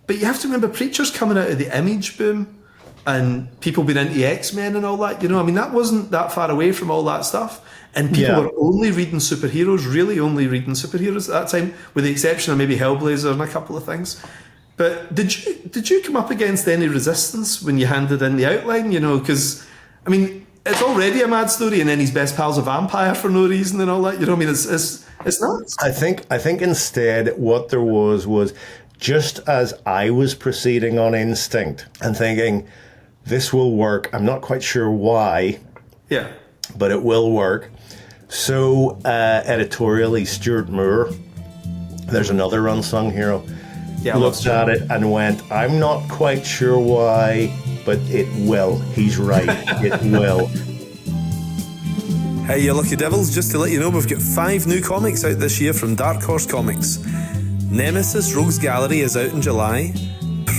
But you have to remember, Preacher's coming out of the Image boom and people being into X-Men and all that, I mean, that wasn't that far away from all that stuff. And people were only reading superheroes, really only reading superheroes at that time, with the exception of maybe Hellblazer and a couple of things. But did you come up against any resistance when you handed in the outline? Because, I mean, it's already a mad story, and then his best pal's a vampire for no reason and all that. I mean, it's nuts. I think instead what there was just as I was proceeding on instinct and thinking, this will work. I'm not quite sure why. Yeah. But it will work. So editorially, Stuart Moore, there's another unsung hero, looked at it and went, I'm not quite sure why, but it will. He's right. It will. Hey, you lucky devils, just to let you know, we've got 5 new comics out this year from Dark Horse Comics. Nemesis Rogues Gallery is out in July.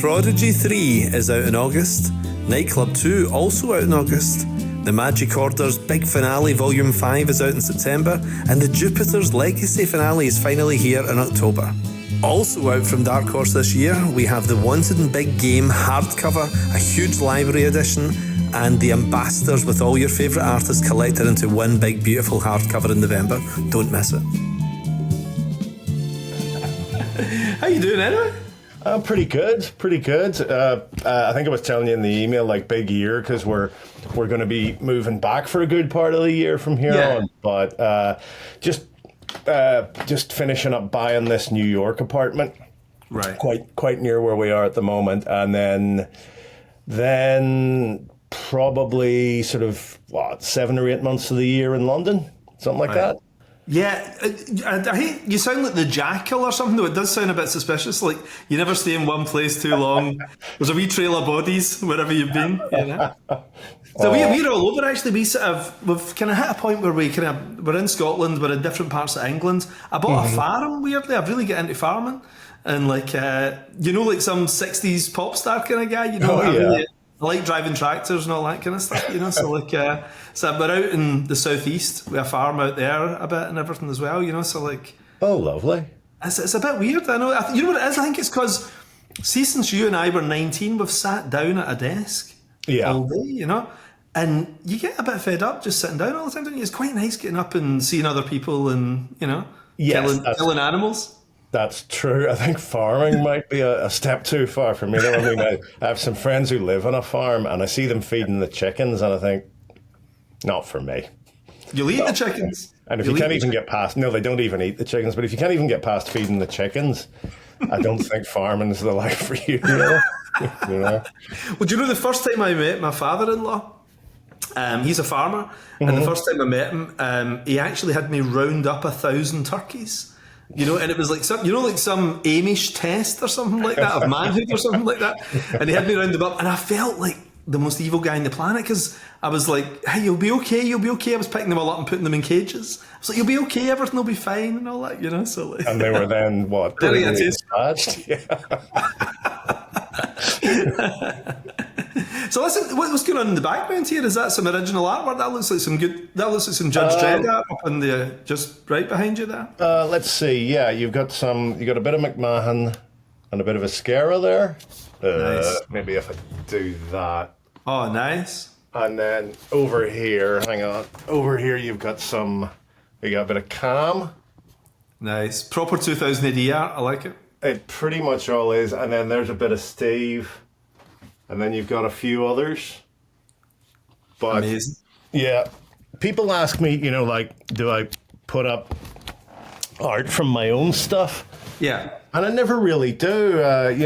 Prodigy 3 is out in August. Nightclub 2 also out in August. The Magic Order's big finale, Volume 5, is out in September, and the Jupiter's Legacy finale is finally here in October. Also out from Dark Horse this year, we have the Wanted and Big Game hardcover, a huge library edition, and the Ambassadors with all your favourite artists collected into one big beautiful hardcover in November. Don't miss it. How you doing anyway? Pretty good. I think I was telling you in the email, big year, because we're going to be moving back for a good part of the year from here on. But just finishing up buying this New York apartment, right? Quite near where we are at the moment, and then probably sort of 7 or 8 months of the year in London, something like that. Yeah, I hate, you sound like the Jackal or something, though. It does sound a bit suspicious. Like, you never stay in one place too long. There's a wee trail of bodies wherever you've been, So we're all over, actually. We've kind of hit a point where we're in Scotland, we're in different parts of England. I bought a farm, weirdly. I've really got into farming. And like some 60s pop star kind of guy, I like driving tractors and all that kind of stuff, so we're out in the southeast, we have a farm out there a bit and everything as well, Oh, lovely. It's a bit weird, I know. You know what it is? I think it's because, since you and I were 19, we've sat down at a desk all day, and you get a bit fed up just sitting down all the time, don't you? It's quite nice getting up and seeing other people and, killing animals. That's true. I think farming might be a step too far for me. I mean, I have some friends who live on a farm, and I see them feeding the chickens, and I think, not for me. You'll eat the chickens. And if you can't even get past, no, they don't even eat the chickens, but if you can't even get past feeding the chickens, I don't think farming's the life for you. Well, do you know the first time I met my father-in-law? He's a farmer, and the first time I met him, he actually had me round up 1,000 turkeys. And it was like some Amish test or something like that, of manhood or something like that. And he had me round them up, and I felt like the most evil guy on the planet, because I was like, hey, you'll be okay. I was picking them all up and putting them in cages. I was like, you'll be okay, everything will be fine and all that, so like. And they were then, what? Dispatched? So listen, what's going on in the background here? Is that some original artwork? That looks like some Judge Dredd art up in the just right behind you there. Let's see. Yeah, you got a bit of McMahon and a bit of Esquerra there. Nice. Maybe if I do that. Oh, nice. And then over here, hang on. Over here, you got a bit of Cam. Nice. Proper 2000 AD art. I like it. It pretty much all is. And then there's a bit of Steve. And then you've got a few others. But amazing. Yeah. People ask me, do I put up art from my own stuff? Yeah. And I never really do. I've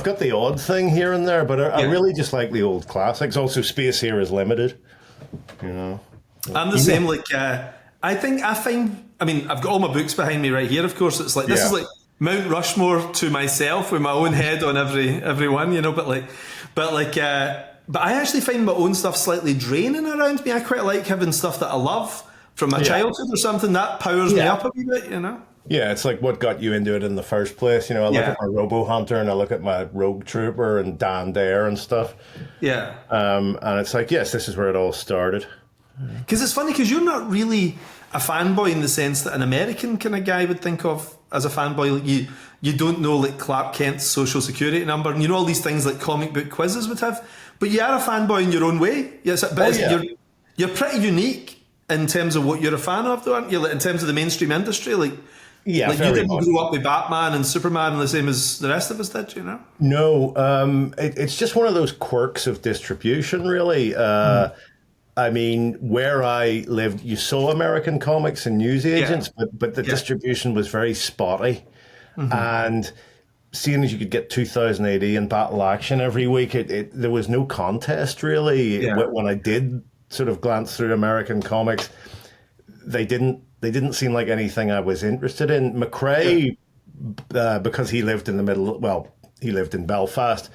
got the odd thing here and there, but I really just like the old classics. Also, space here is limited. I'm the same. I've got all my books behind me right here. Of course, it's like this is like Mount Rushmore to myself with my own head on every one. But I actually find my own stuff slightly draining around me. I quite like having stuff that I love from my childhood or something that powers me up a wee bit. Yeah, it's like what got you into it in the first place. I look at my Robo Hunter and I look at my Rogue Trooper and Dan Dare and stuff. Yeah. And it's like, yes, this is where it all started. Because it's funny, because you're not really a fanboy in the sense that an American kind of guy would think of as a fanboy. Like you don't know like Clark Kent's social security number, and you know all these things like comic book quizzes would have. But you are a fanboy in your own way. Yes, but you're pretty unique in terms of what you're a fan of, though, aren't you? Like, in terms of the mainstream industry, like you didn't grow up with Batman and Superman the same as the rest of us did, you know? No, it's just one of those quirks of distribution, really. I mean, where I lived, you saw American comics and newsagents, but the distribution was very spotty. And seeing as you could get 2000 AD and Battle Action every week, there was no contest, really. When I did sort of glance through American comics, they didn't seem like anything I was interested in. McRae, because he lived in he lived in Belfast.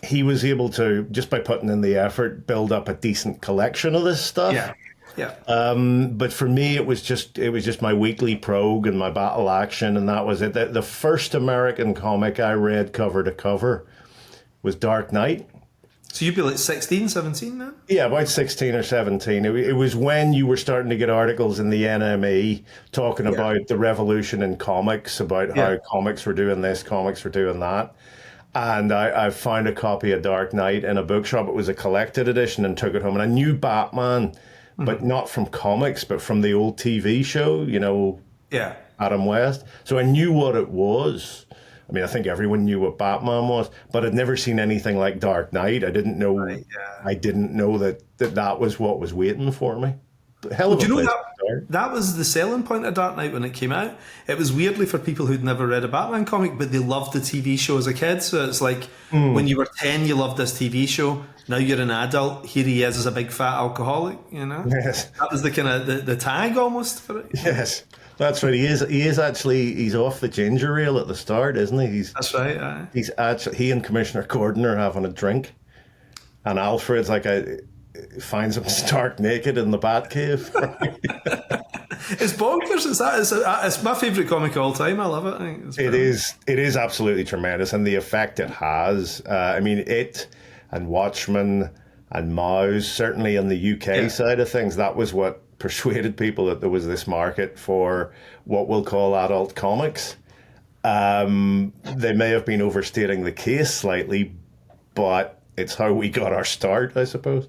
He was able to, just by putting in the effort, build up a decent collection of this stuff. But for me, it was just my weekly Progue and my Battle Action, and that was it. The first American comic I read cover to cover was Dark Knight. So you'd be like 16, 17 then? Yeah, about 16 or 17. It was when you were starting to get articles in the NME talking about the revolution in comics, about how comics were doing this, comics were doing that. And I found a copy of Dark Knight in a bookshop. It was a collected edition, and took it home. And I knew Batman, but not from comics, but from the old TV show, you know, Adam West. So I knew what it was. I mean, I think everyone knew what Batman was, but I'd never seen anything like Dark Knight. I didn't know. I didn't know that was what was waiting for me. Hell of a place to start. That was the selling point of Dark Knight when it came out. It was weirdly for people who'd never read a Batman comic, but they loved the TV show as a kid. So it's like when you were 10, you loved this TV show. Now you're an adult. Here he is as a big fat alcoholic. You know, that was the kind of the tag almost for it. Yes. That's right. He is actually, he's off the ginger ale at the start, isn't he? That's right. He's actually, he and Commissioner Gordon are having a drink, and Alfred's like finds him stark naked in the Batcave. It's bonkers. It's my favourite comic of all time. I love it. I think it is absolutely tremendous, and the effect it has. I mean, it and Watchmen and Mouse, certainly in the UK side of things, that was what persuaded people that there was this market for what we'll call adult comics. They may have been overstating the case slightly, but it's how we got our start, I suppose.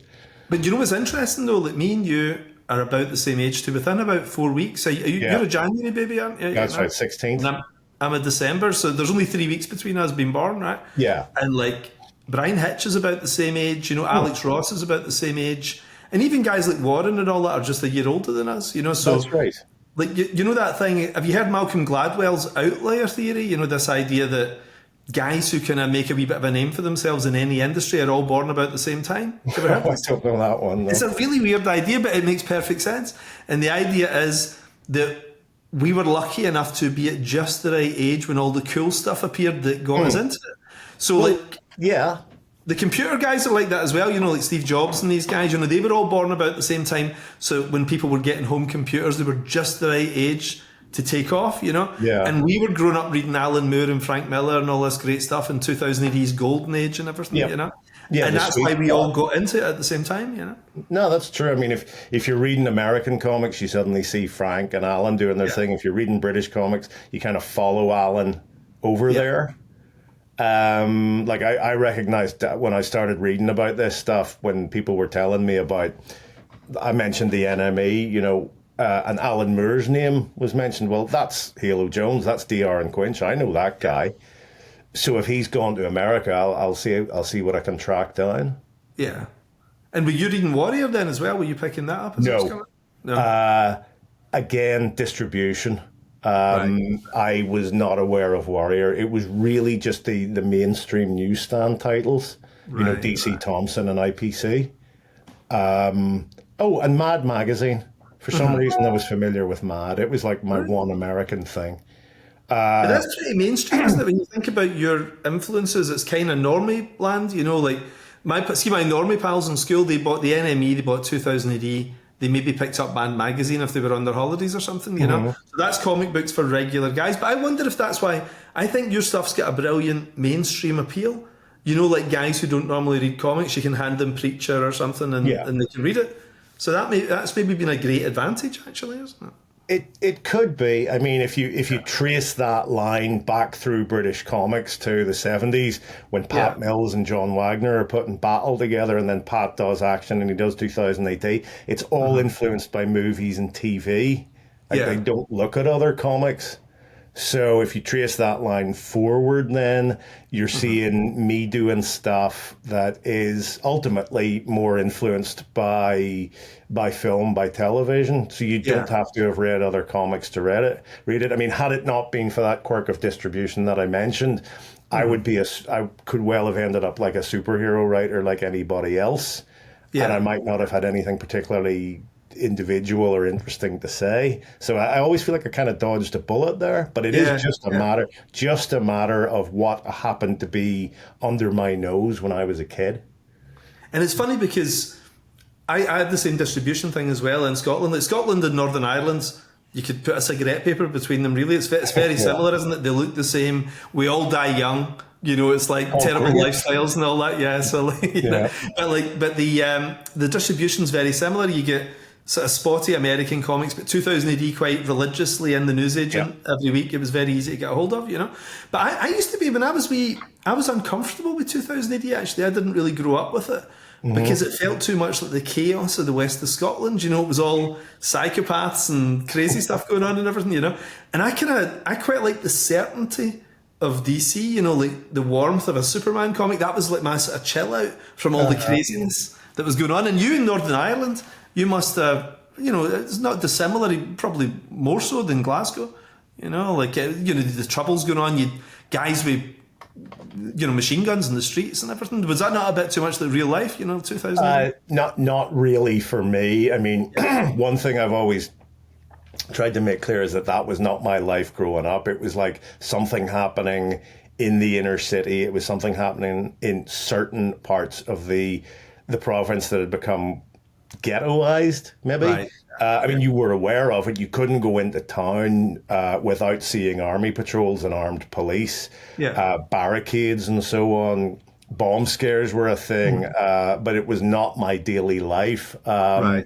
But you know what's interesting though? Like me and you are about the same age too. Within about 4 weeks, you're a January baby, aren't you? That's right, 16th. And I'm a December, so there's only 3 weeks between us being born, right? Yeah. And like Brian Hitch is about the same age. You know, Alex Ross is about the same age. And even guys like Warren and all that are just a year older than us, you know. So that's right. Like you know that thing. Have you heard Malcolm Gladwell's outlier theory? You know, this idea that guys who kind of make a wee bit of a name for themselves in any industry are all born about the same time. Have you ever heard this? I don't know that one. No. It's a really weird idea, but it makes perfect sense. And the idea is that we were lucky enough to be at just the right age when all the cool stuff appeared that got us into it. So the computer guys are like that as well, you know, like Steve Jobs and these guys, you know, they were all born about the same time. So when people were getting home computers, they were just the right age to take off, you know? Yeah. And we were growing up reading Alan Moore and Frank Miller and all this great stuff in 2000 AD's golden age and everything, you know? Yeah, and that's why we all got into it at the same time, you know? No, that's true. I mean, if you're reading American comics, you suddenly see Frank and Alan doing their thing. If you're reading British comics, you kind of follow Alan over there. Like I recognized when I started reading about this stuff, when people were telling me about, I mentioned the NME, you know, and Alan Moore's name was mentioned. Well, that's Halo Jones, that's DR and Quinch. I know that guy. So if he's gone to America, I'll see what I can track down. Yeah. And were you reading Warrior then as well? Were you picking that up? No. Again, distribution. I was not aware of Warrior. It was really just the mainstream newsstand titles, you know, DC Thompson and IPC. And Mad Magazine. For some reason, I was familiar with Mad. It was like my one American thing. But that's pretty mainstream, isn't it? When you think about your influences, it's kind of normie land, you know, like my normie pals in school, they bought the NME, they bought 2000 AD, they maybe picked up Band Magazine if they were on their holidays or something, you know? So that's comic books for regular guys. But I wonder if that's why I think your stuff's got a brilliant mainstream appeal. You know, like guys who don't normally read comics, you can hand them Preacher or something and they can read it. So that's maybe been a great advantage, actually, isn't it? It could be. I mean, if you trace that line back through British comics to the 70s, when Pat Mills and John Wagner are putting Battle together, and then Pat does action and he does 2000 AD, it's all influenced by movies and TV. Like, they don't look at other comics. So if you trace that line forward, then you're seeing me doing stuff that is ultimately more influenced by film, by television. So you don't have to have read other comics to read it. I mean, had it not been for that quirk of distribution that I mentioned, I could well have ended up like a superhero writer like anybody else. And I might not have had anything particularly individual or interesting to say. So I always feel like I kind of dodged a bullet there, but it is just a matter of what happened to be under my nose when I was a kid. And it's funny because I had the same distribution thing as well in Scotland. Like Scotland and Northern Ireland, you could put a cigarette paper between them, really. It's very similar, isn't it? They look the same. We all die young. You know, it's like terrible lifestyles and all that. Yeah, so but the distribution's very similar. You get sort of spotty American comics, but 2000 AD quite religiously in the newsagent every week. It was very easy to get a hold of, you know. But I used to be, when I was wee, I was uncomfortable with 2000 AD, actually. I didn't really grow up with it because it felt too much like the chaos of the west of Scotland. You know, it was all psychopaths and crazy stuff going on and everything, you know. And I quite like the certainty of DC, you know, like the warmth of a Superman comic. That was like my sort of chill out from all the craziness that was going on. And you in Northern Ireland, you must have, you know, it's not dissimilar, probably more so than Glasgow, you know, like, you know, the troubles going on, you guys with, you know, machine guns in the streets and everything. Was that not a bit too much like real life, you know, 2000? Not really for me. I mean, one thing I've always tried to make clear is that was not my life growing up. It was like something happening in the inner city. It was something happening in certain parts of the province that had become ghettoized, maybe. Right. I mean, you were aware of it. You couldn't go into town without seeing army patrols and armed police, barricades and so on. Bomb scares were a thing, but it was not my daily life. Right.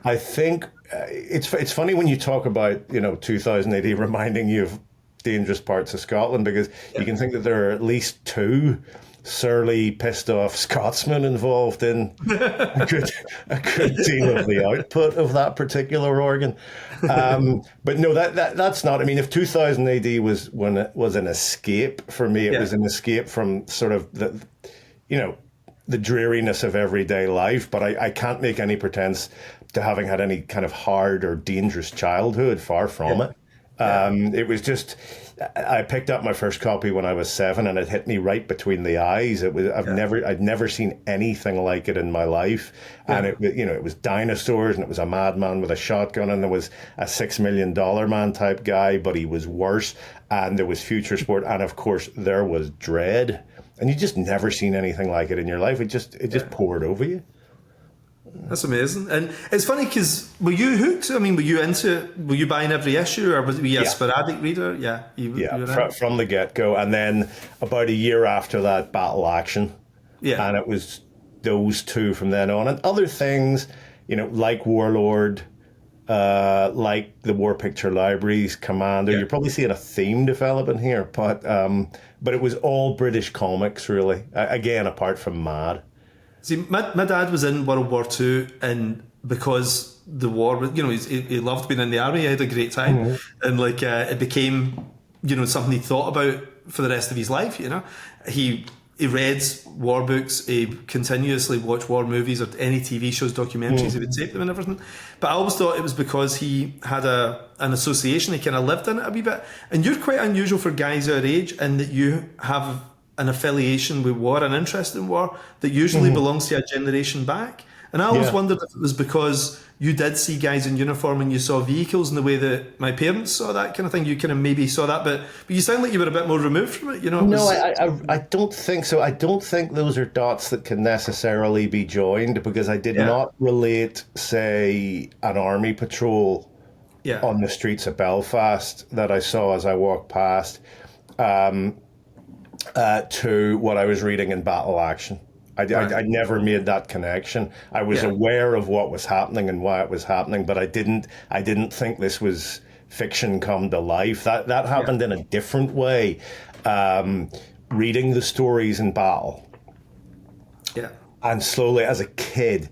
I think it's funny when you talk about, you know, 2000 AD reminding you of dangerous parts of Scotland, because you can think that there are at least two surly, pissed off Scotsmen involved in a good deal of the output of that particular organ. But no, that's not. I mean, if 2000 AD was when it was an escape for me, it was an escape from sort of the, you know, the dreariness of everyday life. But I can't make any pretense to having had any kind of hard or dangerous childhood. Far from it. It was just, I picked up my first copy when I was 7, and it hit me right between the eyes. It was, I'd never seen anything like it in my life. And it was dinosaurs, and it was a madman with a shotgun, and there was a $6 million man type guy, but he was worse. And there was future sport, and of course there was dread. And you just never seen anything like it in your life. It just poured over you. That's amazing. And it's funny because were you hooked? I mean, were you buying every issue, or were you a sporadic reader? Yeah. From the get-go. And then about a year after that, Battle Action. Yeah. And it was those two from then on. And other things, you know, like Warlord, like the War Picture Libraries, Commander. You're probably seeing a theme developing here. But it was all British comics, really. Again, apart from Mad. See, my dad was in World War II, and because the war, you know, he loved being in the army. He had a great time, and like it became, you know, something he thought about for the rest of his life. You know, he read war books, he continuously watched war movies or any TV shows, documentaries. He would tape them and everything. But I always thought it was because he had an association. He kind of lived in it a wee bit. And you're quite unusual for guys our age in that you have an affiliation with war, an interest in war that usually belongs to a generation back. And I always wondered if it was because you did see guys in uniform and you saw vehicles in the way that my parents saw that kind of thing. You kind of maybe saw that, but you sound like you were a bit more removed from it. You know? No, I don't think so. I don't think those are dots that can necessarily be joined, because I did not relate, say, an army patrol on the streets of Belfast that I saw as I walked past. To what I was reading in Battle Action. I never made that connection. I was aware of what was happening and why it was happening, but I didn't think this was fiction come to life. That happened in a different way. Reading the stories in battle. Yeah. And slowly, as a kid,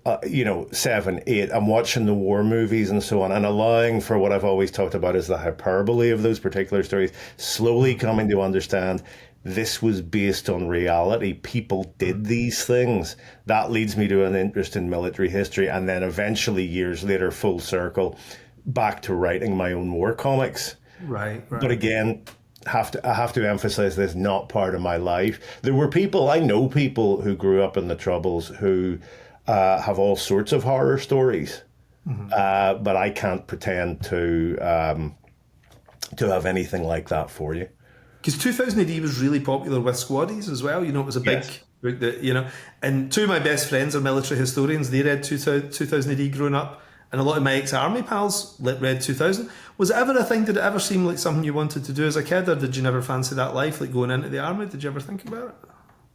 7, 8, I'm watching the war movies and so on, and allowing for what I've always talked about is the hyperbole of those particular stories, slowly coming to understand this was based on reality. People did these things. That leads me to an interest in military history, and then eventually, years later, full circle, back to writing my own war comics. Right. But again, I have to emphasize this, not part of my life. There were people, I know people who grew up in the Troubles who have all sorts of horror stories, but I can't pretend to have anything like that for you. Because 2000 AD was really popular with squaddies as well. It was a big book that, and two of my best friends are military historians. They read 2000 AD growing up, and a lot of my ex-army pals read 2000. Was it ever a thing? Did it ever seem like something you wanted to do as a kid, or did you never fancy that life, like going into the army? Did you ever think about it?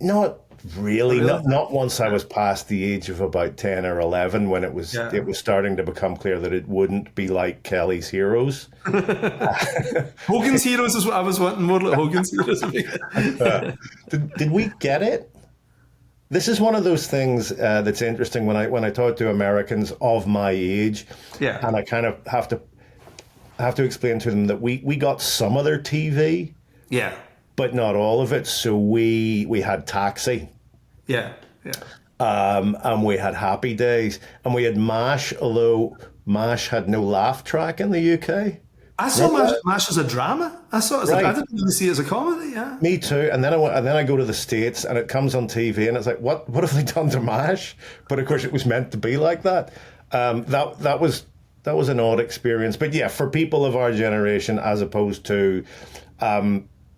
Not really. Not once I was past the age of about 10 or 11, when it was starting to become clear that it wouldn't be like Kelly's Heroes. Hogan's Heroes is what I was wanting, more like Hogan's Heroes. Did we get it? This is one of those things that's interesting when I talk to Americans of my age, and I kind of have to explain to them that we got some of their TV, but not all of it. So we had Taxi, and we had Happy Days, and we had MASH. Although MASH had no laugh track in the UK. I saw MASH as a drama. I saw it as I didn't really see it as a comedy. Yeah, me too. And then I go to the States, and it comes on TV, and it's like, what have they done to MASH? But of course, it was meant to be like that. That was an odd experience. But yeah, for people of our generation, as opposed to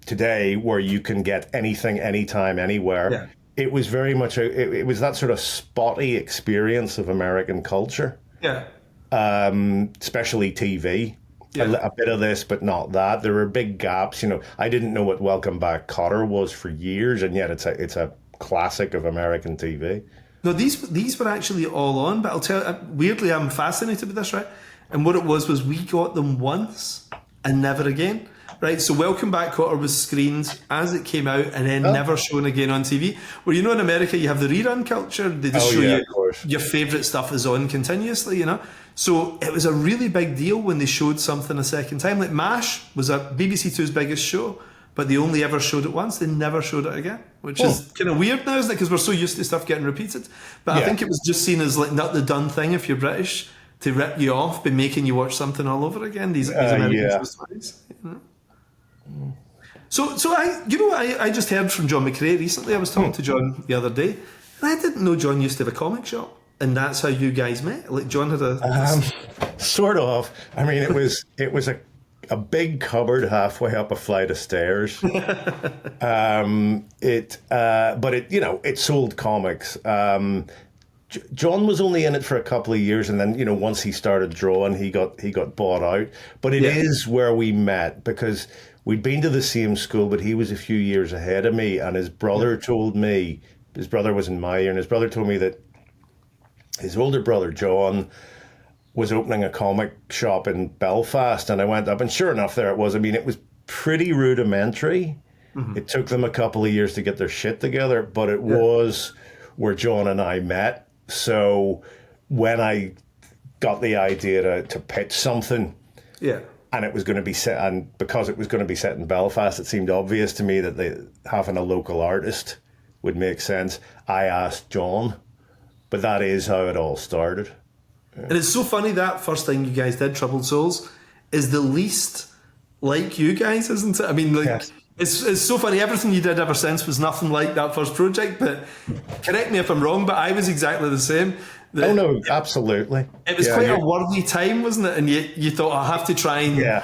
today, where you can get anything, anytime, anywhere, it was very much it was that sort of spotty experience of American culture. Yeah, especially TV. A bit of this, but not that. There were big gaps. I didn't know what Welcome Back, Kotter was for years, and yet it's a classic of American TV. No, these were actually all on, but I'll tell you, weirdly, I'm fascinated with this, right? And what it was we got them once and never again. Right, so Welcome Back, Kotter was screened as it came out and then never shown again on TV. Where in America you have the rerun culture; they just show you your favourite stuff is on continuously. So it was a really big deal when they showed something a second time. Like MASH was a BBC Two's biggest show, but they only ever showed it once. They never showed it again, which is kind of weird now, isn't it? Because we're so used to stuff getting repeated. But I think it was just seen as like not the done thing if you're British to rip you off by making you watch something all over again. These American stories. So I just heard from John McRae recently. I was talking to John the other day, and I didn't know John used to have a comic shop. And that's how you guys met? Like John had a... sort of. I mean, it was a big cupboard halfway up a flight of stairs. But it sold comics. John was only in it for a couple of years, and then once he started drawing, he got bought out. But it is where we met, because we'd been to the same school, but he was a few years ahead of me, and his brother told me, his brother was in my year, and his brother told me that his older brother, John, was opening a comic shop in Belfast, and I went up, and sure enough, there it was. I mean, it was pretty rudimentary. Mm-hmm. It took them a couple of years to get their shit together, but it was where John and I met. So when I got the idea to pitch something, and it was going to be set, and because it was going to be set in Belfast, it seemed obvious to me that having a local artist would make sense. I asked John. But that is how it all started. And it's so funny that first thing you guys did, Troubled Souls, is the least like you guys, isn't it? I mean, it's so funny. Everything you did ever since was nothing like that first project. But correct me if I'm wrong, but I was exactly the same. Oh no, absolutely. It was quite a worldly time, wasn't it? And you thought, I have to try and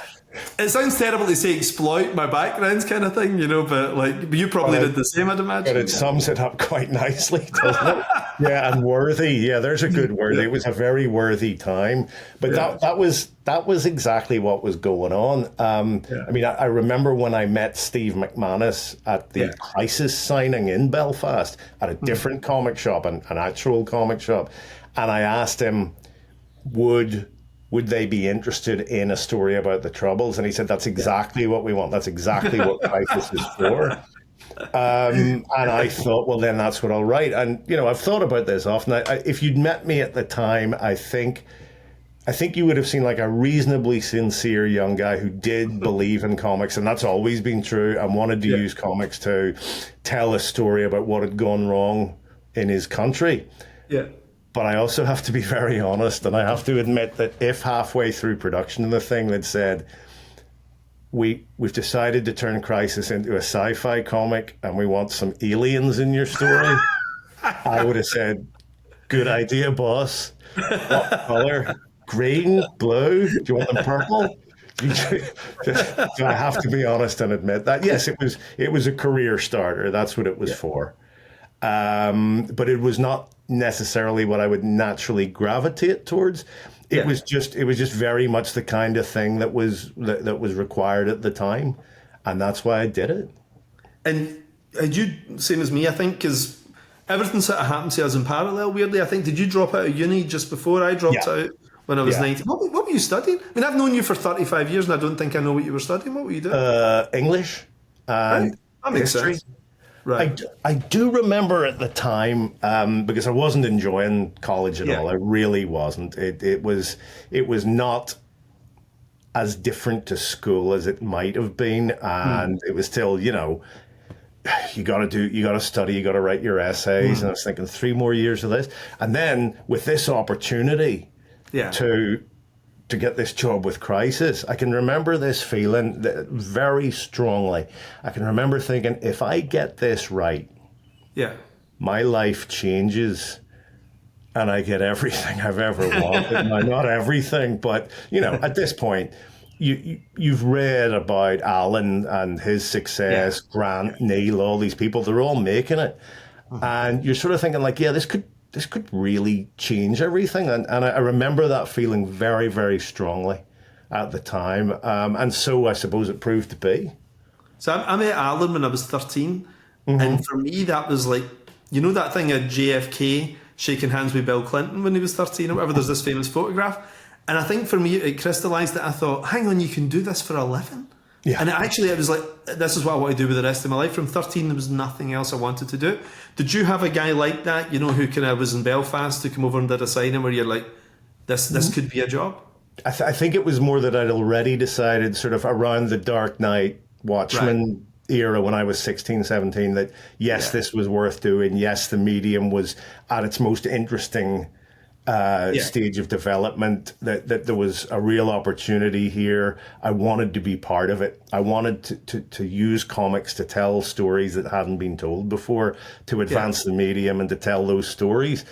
It sounds terrible to say exploit my backgrounds kind of thing, but but you probably did the same, I'd imagine. But it sums it up quite nicely, doesn't it? Yeah, and worthy. Yeah, there's a good word. It was a very worthy time. But that was exactly what was going on. I mean, I remember when I met Steve McManus at the Crisis signing in Belfast at a different comic shop, an actual comic shop, and I asked him, would they be interested in a story about the Troubles? And he said, that's exactly what we want. That's exactly what Crisis is for. And I thought, well, then that's what I'll write. And, I've thought about this often. If you'd met me at the time, I think you would have seen like a reasonably sincere young guy who did believe in comics. And that's always been true, and wanted to use comics to tell a story about what had gone wrong in his country. Yeah. But I also have to be very honest, and I have to admit that if halfway through production of the thing they'd said, we've decided to turn Crisis into a sci-fi comic and we want some aliens in your story, I would have said, good idea, boss. What color? Green? Blue? Do you want them purple? So I have to be honest and admit that. Yes, it was a career starter. That's what it was for. But it was not necessarily what I would naturally gravitate towards. It was just very much the kind of thing that was required at the time, and that's why I did it. And you, same as me, I think, because everything sort of happened to us in parallel. Weirdly, I think. Did you drop out of uni just before I dropped out when I was 19? What were you studying? I mean, I've known you for 35 years, and I don't think I know what you were studying. What were you doing? English and that makes history. Sense. Right. I do remember at the time, because I wasn't enjoying college at all. I really wasn't. It was not as different to school as it might have been, and it was still, you got to study, you got to write your essays, and I was thinking 3 more years of this, and then with this opportunity to get this job with Crisis, I can remember this feeling very strongly. I can remember thinking, if I get this right, my life changes and I get everything I've ever wanted. Now, not everything, but, at this point, you've read about Alan and his success, Grant, Neil, all these people, they're all making it. And you're sort of thinking like, this could really change everything. And I remember that feeling very, very strongly at the time. And so I suppose it proved to be. So I met Alan when I was 13. And for me, that was like, that thing of JFK shaking hands with Bill Clinton when he was 13 or whatever, there's this famous photograph. And I think for me, it crystallised that I thought, hang on, you can do this for a living? Yeah. And it was like, this is what I want to do with the rest of my life. From 13, there was nothing else I wanted to do. Did you have a guy like that, who kind of was in Belfast, who came over and did a signing where you're like, this could be a job? I think it was more that I'd already decided sort of around the Dark Knight Watchmen era when I was 16, 17, that this was worth doing. Yes, the medium was at its most interesting stage of development, that there was a real opportunity here. I wanted to be part of it. I wanted to use comics to tell stories that hadn't been told before, to advance the medium and to tell those stories.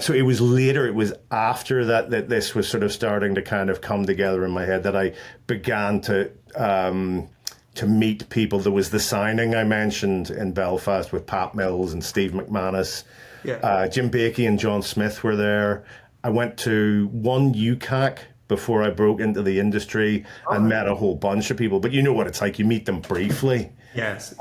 So it was later, it was after that this was sort of starting to kind of come together in my head that I began to meet people. There was the signing I mentioned in Belfast with Pat Mills and Steve McManus. Jim Bakey and John Smith were there. I went to one UCAC before I broke into the industry and met a whole bunch of people. But you know what it's like, you meet them briefly. Yes.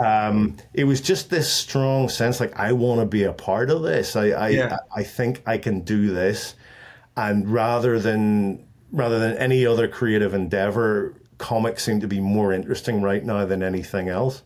It was just this strong sense like, I want to be a part of this. I think I can do this. And rather than any other creative endeavor, comics seem to be more interesting right now than anything else.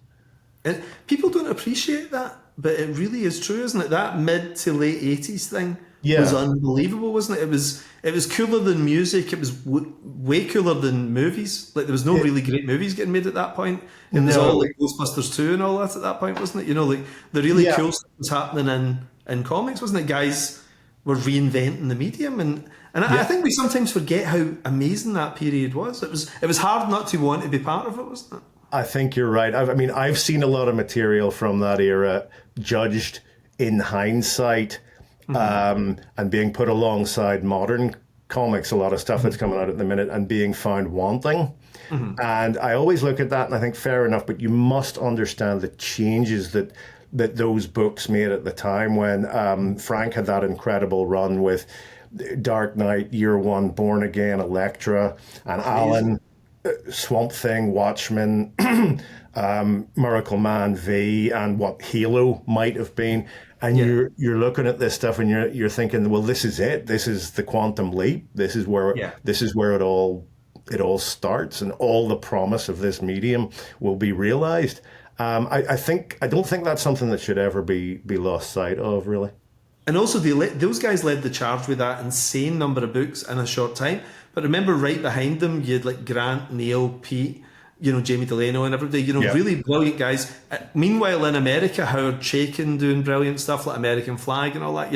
And people don't appreciate that. But it really is true, isn't it? That mid to late 80s thing was unbelievable, wasn't it? It was cooler than music. It was way cooler than movies. Like, there was no really great movies getting made at that point. It was all like Ghostbusters 2 and all that at that point, wasn't it? Like the really cool stuff was happening in comics, wasn't it? Guys were reinventing the medium, and I think we sometimes forget how amazing that period was. It was hard not to want to be part of it, wasn't it? I think you're right. I've seen a lot of material from that era judged in hindsight, and being put alongside modern comics, a lot of stuff that's coming out at the minute, and being found wanting. And I always look at that and I think fair enough, but you must understand the changes that those books made at the time when Frank had that incredible run with Dark Knight, Year One, Born Again, Elektra, and Alan, Swamp Thing, Watchmen, Miracle Man V, and what Halo might have been. And you're looking at this stuff and you're thinking, well, this is it. This is the quantum leap. This is where it all starts, and all the promise of this medium will be realized. I don't think that's something that should ever be lost sight of, really. And also, those guys led the charge with that insane number of books in a short time. But remember, right behind them, you had like Grant, Neil, Pete, Jamie Delano and everybody, really brilliant guys. Meanwhile, in America, Howard Chaykin doing brilliant stuff like American Flag and all that,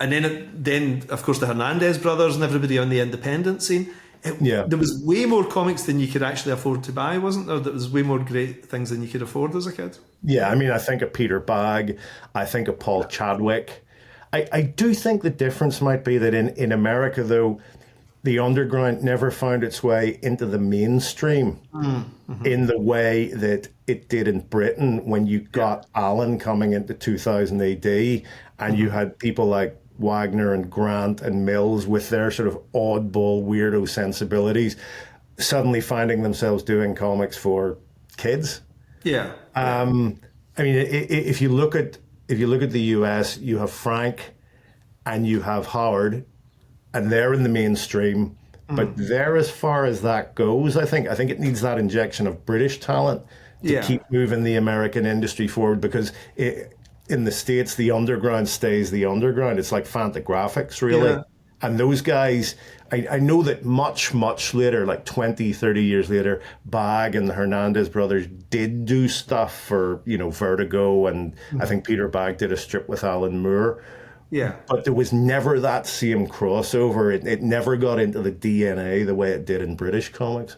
And then of course, the Hernandez brothers and everybody on the independent scene. There was way more comics than you could actually afford to buy, wasn't there? There was way more great things than you could afford as a kid. Yeah, I mean, I think of Peter Bagg. I think of Paul Chadwick. I do think the difference might be that in America, though, the underground never found its way into the mainstream in the way that it did in Britain when you got Alan coming into 2000 AD and you had people like Wagner and Grant and Mills with their sort of oddball weirdo sensibilities suddenly finding themselves doing comics for kids. I mean, if you look at the US, you have Frank and you have Howard, and they're in the mainstream, but they're as far as that goes. I think it needs that injection of British talent to keep moving the American industry forward, because in the States, the underground stays the underground. It's like Fantagraphics, really. Yeah. And those guys, I know that much, much later, like 20, 30 years later, Bagg and the Hernandez brothers did do stuff for, Vertigo, and I think Peter Bagg did a strip with Alan Moore. Yeah. But there was never that same crossover. It never got into the DNA the way it did in British comics.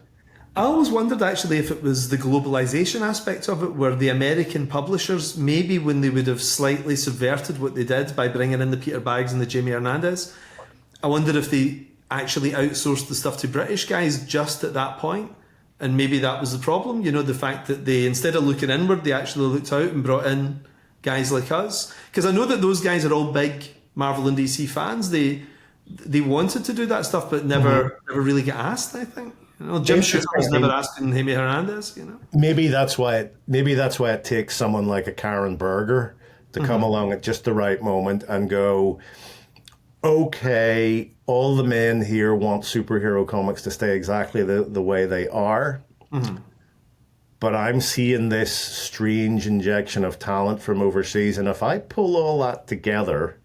I always wondered, actually, if it was the globalization aspect of it, where the American publishers, maybe when they would have slightly subverted what they did by bringing in the Peter Baggs and the Jamie Hernandez, I wonder if they actually outsourced the stuff to British guys just at that point. And maybe that was the problem, the fact that they, instead of looking inward, they actually looked out and brought in guys like us. Because I know that those guys are all big Marvel and DC fans. They wanted to do that stuff, but never really get asked, I think. Jim Shooter was never asking Jaime Hernandez, Maybe that's why it takes someone like a Karen Berger to come along at just the right moment and go, okay, all the men here want superhero comics to stay exactly the way they are. But I'm seeing this strange injection of talent from overseas, and if I pull all that together,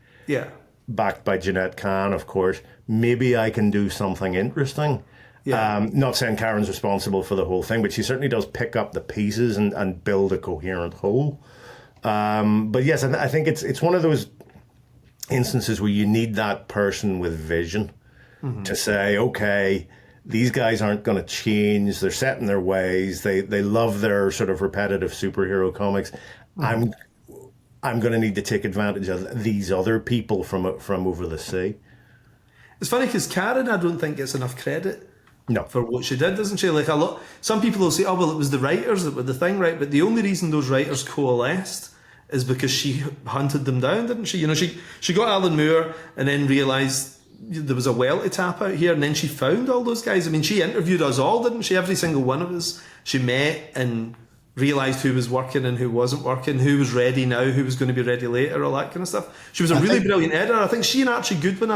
backed by Jeanette Kahn, of course, maybe I can do something interesting. Not saying Karen's responsible for the whole thing, but she certainly does pick up the pieces and build a coherent whole. But yes, I think it's one of those instances where you need that person with vision to say, okay, these guys aren't going to change. They're set in their ways. They love their sort of repetitive superhero comics. I'm going to need to take advantage of these other people from over the sea. It's funny because Karen, I don't think gets enough credit. No. For what she did, doesn't she? Like some people will say, oh, well, it was the writers that were the thing, right? But the only reason those writers coalesced is because she hunted them down, didn't she? She got Alan Moore and then realised there was a well to tap out here, and then she found all those guys. I mean, she interviewed us all, didn't she? Every single one of us. She met and realised who was working and who wasn't working, who was ready now, who was going to be ready later, all that kind of stuff. She was a really brilliant editor. I think she and Archie Goodwin,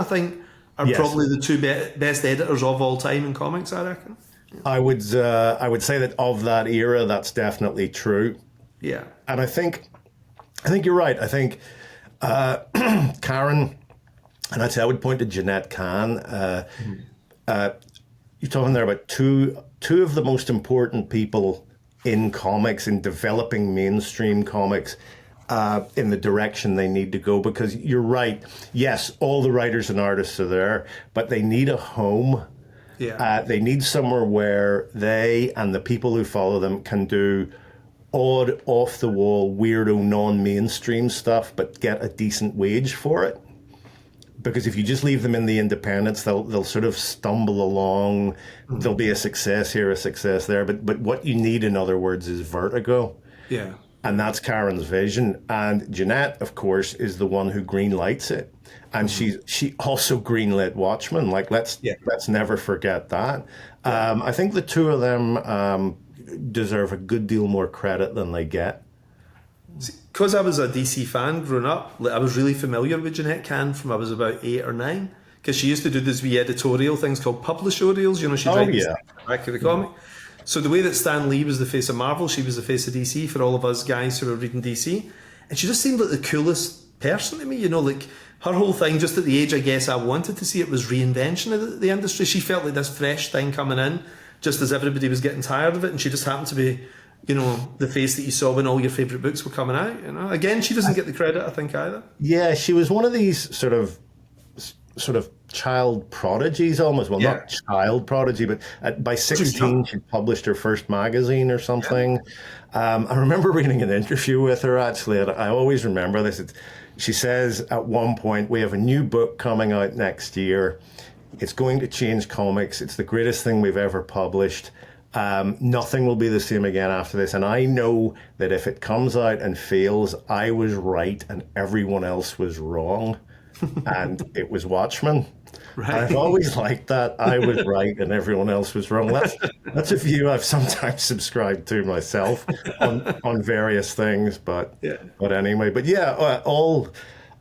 are probably the two best editors of all time in comics, I reckon. I would say that of that era, that's definitely true. Yeah. And I think you're right. I think Karen, and I would point to Jeanette Kahn. You're talking there about two of the most important people in comics, in developing mainstream comics, in the direction they need to go. Because you're right. Yes, all the writers and artists are there, but they need a home. Yeah. They need somewhere where they and the people who follow them can do odd, off-the-wall, weirdo, non-mainstream stuff, but get a decent wage for it. because if you just leave them in the independents, they'll sort of stumble along. There'll be a success here, a success there. But what you need, in other words, is vertigo. Yeah. And that's Karen's vision. And Jeanette, of course, is the one who green lights it. And she also greenlit Watchmen. Like, let's never forget that. I think the two of them deserve a good deal more credit than they get. Because I was a DC fan growing up, I was really familiar with Jeanette Kahn from I was about 8 or 9. Because she used to do these wee editorial things called publishorials. You know, she'd write the back of the comic. So the way that Stan Lee was the face of Marvel, she was the face of DC for all of us guys who were reading DC. And she just seemed like the coolest person to me, you know, like her whole thing, just at the age I guess I wanted to see it, was reinvention of the industry. She felt like this fresh thing coming in, just as everybody was getting tired of it, and she just happened to be, you know, the face that you saw when all your favourite books were coming out, you know. Again, she doesn't get the credit, I think, either. Yeah, she was one of these sort of child prodigies almost. Well, not child prodigy, but by 16 she published her first magazine or something. I remember reading an interview with her, actually, and I always remember this. She says at one point, we have a new book coming out next year. It's going to change comics. It's the greatest thing we've ever published. Nothing will be the same again after this. And I know that if it comes out and fails, I was right and everyone else was wrong. And it was Watchmen. Right. I've always liked that. I was right and everyone else was wrong. That's a view I've sometimes subscribed to myself on various things. But anyway, but yeah, all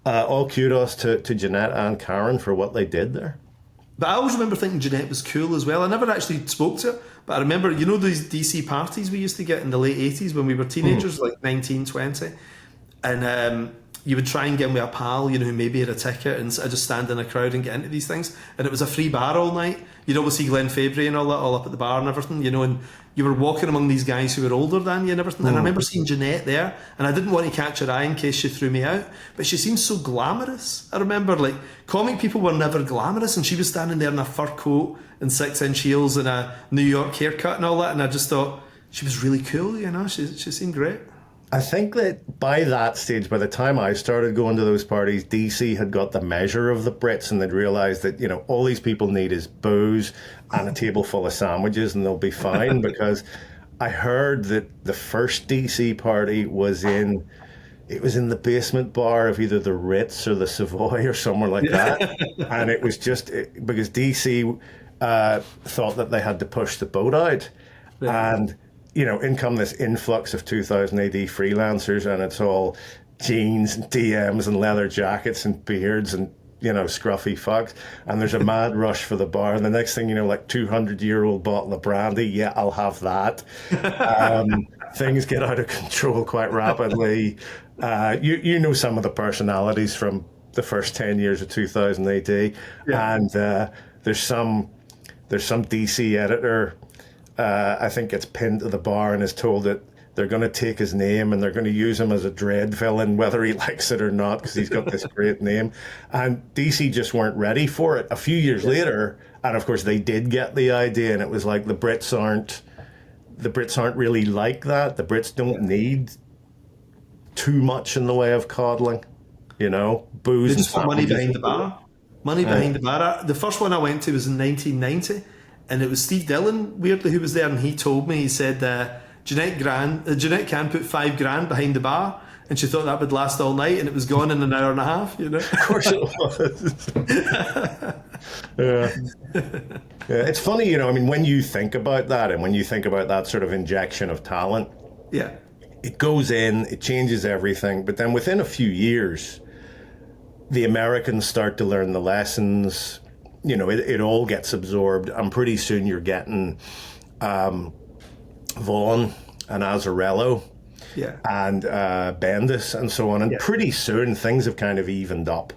kudos to Jeanette and Karen for what they did there. But I always remember thinking Jeanette was cool as well. I never actually spoke to her, but I remember, you know, these DC parties we used to get in the late 80s when we were teenagers, like 19, 20, and you would try and get with a pal, you know, who maybe had a ticket, and I just stand in a crowd and get into these things. And it was a free bar all night. You'd always see Glenn Fabry and all that, all up at the bar and everything, you know, and you were walking among these guys who were older than you and everything. And I remember seeing Jeanette there, and I didn't want to catch her eye in case she threw me out, but she seemed so glamorous. I remember, like, comic people were never glamorous, and she was standing there in a fur coat and 6-inch heels and a New York haircut and all that, and I just thought she was really cool, you know, she seemed great. I think that by that stage, by the time I started going to those parties, DC had got the measure of the Brits, and they'd realised that, you know, all these people need is booze and a table full of sandwiches and they'll be fine. Because I heard that the first DC party was in the basement bar of either the Ritz or the Savoy or somewhere like that. And it was just because DC thought that they had to push the boat out. And you know, in come this influx of 2000 AD freelancers, and it's all jeans and DMs and leather jackets and beards and, you know, scruffy fucks. And there's a mad rush for the bar. And the next thing you know, like 200-year-old bottle of brandy. Yeah, I'll have that. Things get out of control quite rapidly. You know some of the personalities from the first 10 years of 2000 AD. Yeah. And there's some DC editor, I think, gets pinned to the bar and is told that they're going to take his name and they're going to use him as a dread villain, whether he likes it or not, because he's got this great name. And DC just weren't ready for it. A few years later, and of course they did get the idea, and it was like the Brits aren't really like that. The Brits don't need too much in the way of coddling, you know, booze. They just put money behind the bar. Money behind the bar. The first one I went to was in 1990. And it was Steve Dillon, weirdly, who was there, and he told me, he said, Jeanette Kahn put $5,000 behind the bar, and she thought that would last all night, and it was gone in an hour and a half, you know? Of course it was. Yeah. It's funny, you know, I mean, when you think about that, and when you think about that sort of injection of talent, it goes in, it changes everything, but then within a few years, the Americans start to learn the lessons. You know, it all gets absorbed, and pretty soon you're getting Vaughn and Azzarello and Bendis and so on. And pretty soon things have kind of evened up.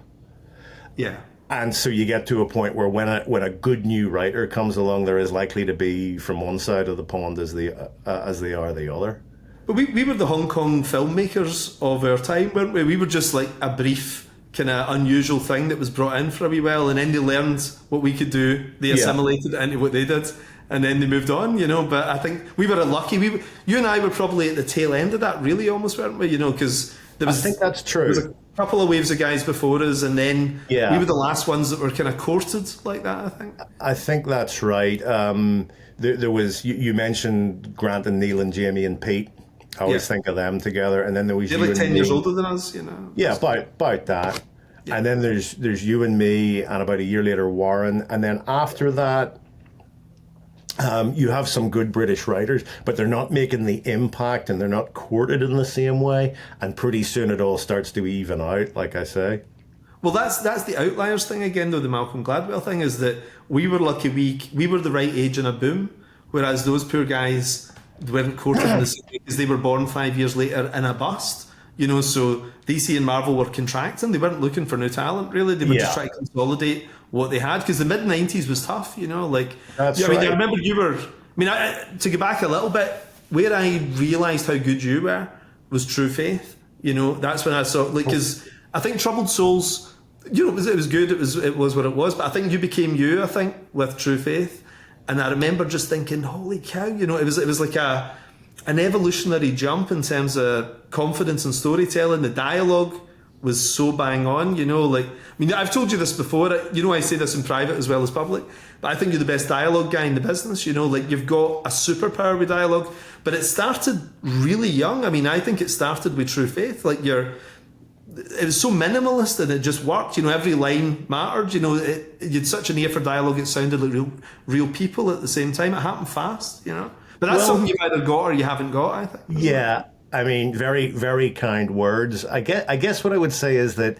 Yeah. And so you get to a point where when a good new writer comes along, they're as likely to be from one side of the pond as they are the other. But we were the Hong Kong filmmakers of our time, weren't we? We were just like a brief kind of unusual thing that was brought in for a wee while, and then they learned what we could do. They assimilated it into what they did, and then they moved on, But I think we were lucky. You and I were probably at the tail end of that, really, almost, weren't we? Because I think that's true. There was a couple of waves of guys before us, and then we were the last ones that were kind of courted like that, I think. I think that's right. There was, you mentioned Grant and Neil and Jamie and Pete. I always think of them together, and then there was they're you like 10 and years me. older than us, Yeah, about that. Yeah. And then there's you and me, and about a year later Warren, and then after that, you have some good British writers, but they're not making the impact, and they're not courted in the same way. And pretty soon it all starts to even out, like I say. Well, that's the outliers thing again, though. The Malcolm Gladwell thing is that we were lucky. We were the right age in a boom, whereas those poor guys weren't courted in the same way because they were born 5 years later in a bust. So DC and Marvel were contracting. They weren't looking for new talent, really. They were just trying to consolidate what they had, because the mid-90s was tough, That's right. I remember you were... to go back a little bit, where I realised how good you were was True Faith. That's when I saw... because I think Troubled Souls, it was good, it was what it was, but I think you became you, I think, with True Faith. And I remember just thinking, holy cow, it was like an evolutionary jump in terms of confidence and storytelling. The dialogue was so bang on, I've told you this before, I say this in private as well as public, but I think you're the best dialogue guy in the business, you've got a superpower with dialogue, but it started really young. I think it started with True Faith, it was so minimalist and it just worked. Every line mattered. You had such an ear for dialogue. It sounded like real people at the same time. It happened fast. But that's something you've either got or you haven't got, I think. Yeah, very, very kind words. I guess what I would say is that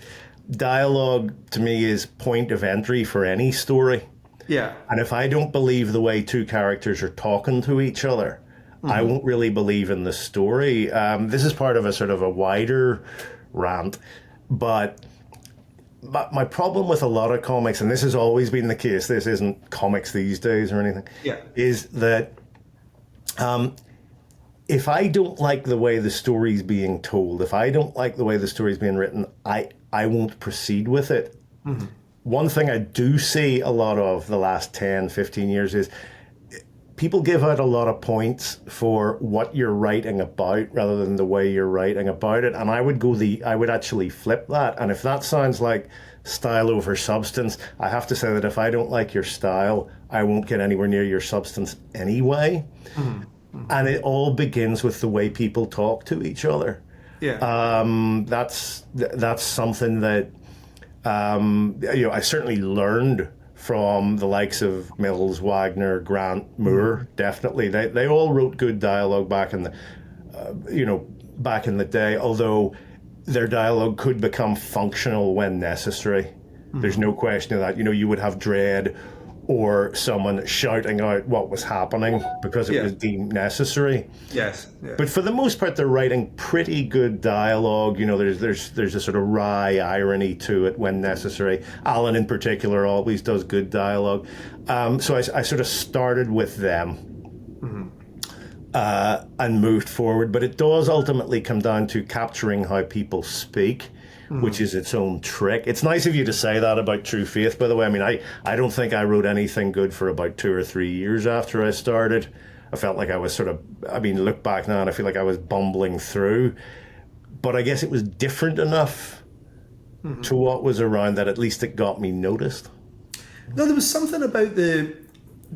dialogue to me is point of entry for any story. Yeah. And if I don't believe the way two characters are talking to each other, I won't really believe in the story. This is part of a sort of a wider rant, but my problem with a lot of comics, and this has always been the case, this isn't comics these days or anything, is that if I don't like the way the story's being told, if I don't like the way the story's being written, I won't proceed with it. One thing I do see a lot of the last 10, 15 years is people give out a lot of points for what you're writing about rather than the way you're writing about it. And I would actually flip that. And if that sounds like style over substance, I have to say that if I don't like your style, I won't get anywhere near your substance anyway. And it all begins with the way people talk to each other. That's something that I certainly learned from the likes of Mills, Wagner, Grant, Moore. Definitely, they all wrote good dialogue back in the day. Although their dialogue could become functional when necessary. There's no question of that. You would have Dredd or someone shouting out what was happening because it was deemed necessary. Yes. But for the most part, they're writing pretty good dialogue. There's a sort of wry irony to it when necessary. Alan, in particular, always does good dialogue. So I sort of started with them and moved forward. But it does ultimately come down to capturing how people speak, which is its own trick. It's nice of you to say that about True Faith, by the way. I don't think I wrote anything good for about 2 or 3 years after I started. I felt like I was look back now and I feel like I was bumbling through. But I guess it was different enough to what was around that at least it got me noticed. No, there was something about the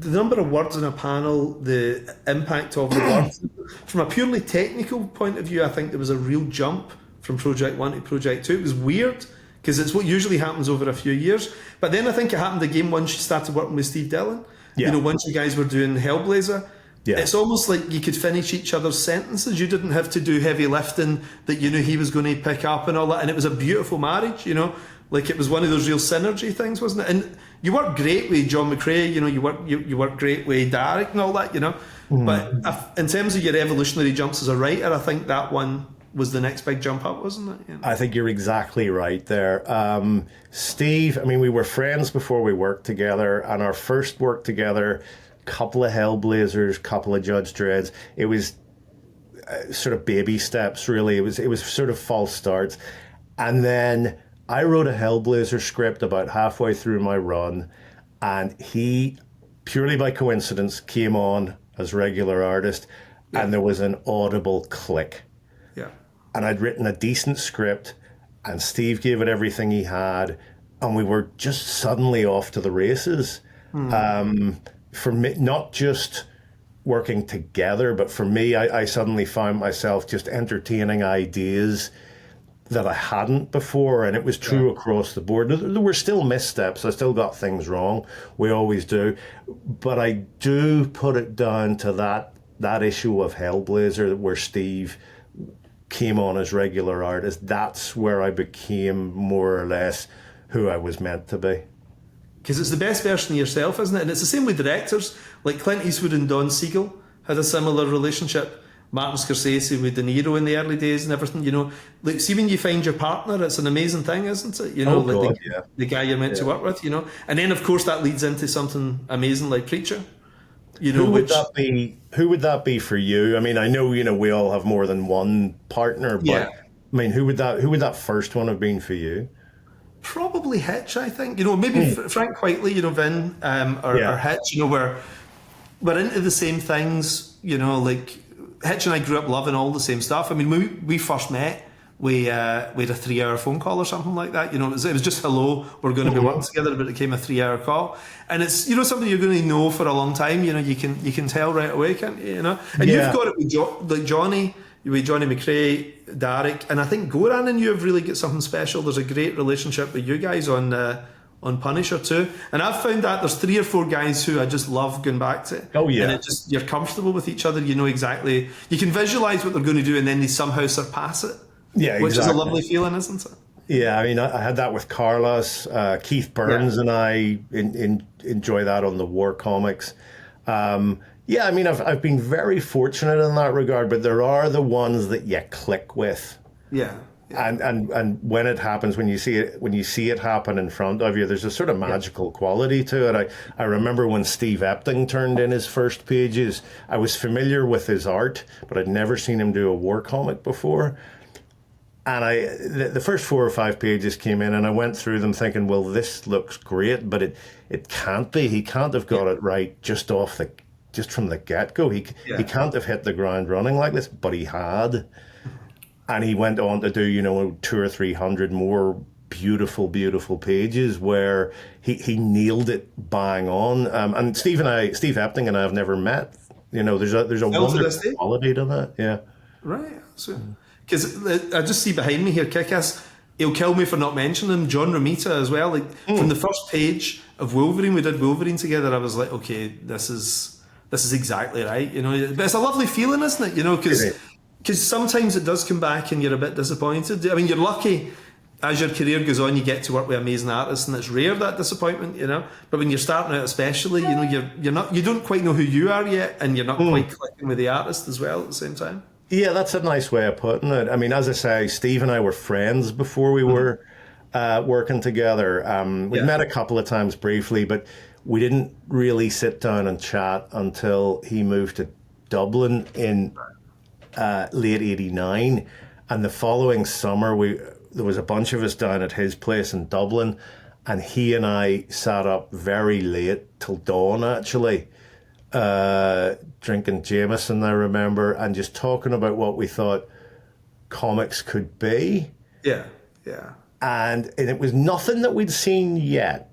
number of words in a panel, the impact of the words. From a purely technical point of view, I think there was a real jump from Project 1 to Project 2. It was weird, because it's what usually happens over a few years. But then I think it happened again once you started working with Steve Dillon. Once you guys were doing Hellblazer. It's almost like you could finish each other's sentences. You didn't have to do heavy lifting that you knew he was going to pick up and all that. And it was a beautiful marriage, Like it was one of those real synergy things, wasn't it? And you worked great with John McCrea, you worked great with Derek and all that, But in terms of your evolutionary jumps as a writer, I think that one was the next big jump up, wasn't it? I think you're exactly right there. Steve, we were friends before we worked together, and our first work together, couple of Hellblazers, couple of Judge Dredds, it was sort of baby steps, really. It was sort of false starts. And then I wrote a Hellblazer script about halfway through my run, and he purely by coincidence, came on as regular artist, and there was an audible click. Yeah. And I'd written a decent script, and Steve gave it everything he had, and we were just suddenly off to the races. For me, not just working together, but for me, I suddenly found myself just entertaining ideas that I hadn't before, and it was true across the board. There were still missteps. I still got things wrong. We always do. But I do put it down to that issue of Hellblazer where Steve came on as regular artist. That's where I became more or less who I was meant to be. Because it's the best version of yourself, isn't it? And it's the same with directors. Like Clint Eastwood and Don Siegel had a similar relationship. Martin Scorsese with De Niro in the early days and everything, you know. Like, see, when you find your partner, it's an amazing thing, isn't it? You know, the guy you're meant to work with, you know. And then, of course, that leads into something amazing like Preacher. You know, who would that be for you? I mean, I know, you know, we all have more than one partner, but I mean, who would that first one have been for you? Probably Hitch, I think. You know, maybe Frank Whiteley, you know, Vin, or Hitch, you know, we're into the same things, you know, like Hitch and I grew up loving all the same stuff. I mean, when we first met, we had a 3-hour phone call or something like that. You know, it was just hello, we're going to be working together, but it became a 3-hour call. And it's, you know, something you're going to know for a long time. You know, you can tell right away, can't you? You know, and you've got it with Johnny McRae, Derek, and I think Goran and you have really got something special. There's a great relationship with you guys on Punisher too, and I've found that there's 3 or 4 guys who I just love going back to. Oh yeah, and it just, you're comfortable with each other. You know exactly. You can visualize what they're going to do, and then they somehow surpass it. Yeah, which is a lovely feeling, isn't it? Yeah, I mean, I had that with Carlos, Keith Burns, and I enjoy that on the War comics. Yeah, I mean, I've been very fortunate in that regard, but there are the ones that you click with. Yeah. And when it happens, when you see it happen in front of you, there's a sort of magical quality to it. I remember when Steve Epting turned in his first pages, I was familiar with his art, but I'd never seen him do a war comic before. And the first 4 or 5 pages came in, and I went through them thinking, well, this looks great, but it can't be. He can't have got it right just from the get-go. He can't have hit the ground running like this, but he had. And he went on to do, you know, 200 or 300 more beautiful, beautiful pages where he nailed it bang on. And Steve Epting and I have never met. You know, there's a wonderful quality to that. Yeah. Right. So, because I just see behind me here, Kick-Ass. He'll kill me for not mentioning him. John Romita as well. Like from the first page of Wolverine, we did Wolverine together. I was like, okay, this is exactly right. You know, but it's a lovely feeling, isn't it? You know, because sometimes it does come back and you're a bit disappointed. I mean, you're lucky as your career goes on, you get to work with amazing artists, and it's rare, that disappointment, you know. But when you're starting out, especially, you know, you don't quite know who you are yet, and you're not quite clicking with the artist as well at the same time. Yeah, that's a nice way of putting it. I mean, as I say, Steve and I were friends before we were working together. We'd met a couple of times briefly, but we didn't really sit down and chat until he moved to Dublin in late '89. And the following summer, there was a bunch of us down at his place in Dublin, and he and I sat up very late, till dawn actually, drinking Jameson, I remember, and just talking about what we thought comics could be. Yeah. And it was nothing that we'd seen yet.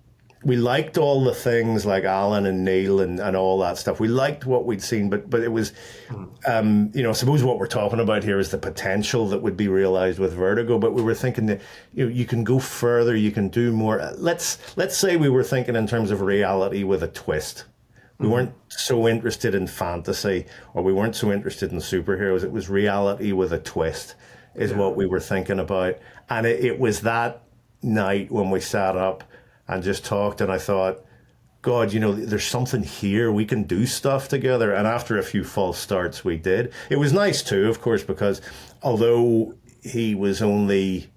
We liked all the things like Alan and Neil and all that stuff. We liked what we'd seen, but it was, you know, I suppose what we're talking about here is the potential that would be realized with Vertigo. But we were thinking that, you know, you can go further, you can do more. Let's say we were thinking in terms of reality with a twist. We weren't so interested in fantasy, or we weren't so interested in superheroes. It was reality with a twist is what we were thinking about. And it was that night when we sat up and just talked, and I thought, God, you know, there's something here. We can do stuff together. And after a few false starts, we did. It was nice too, of course, because although he was only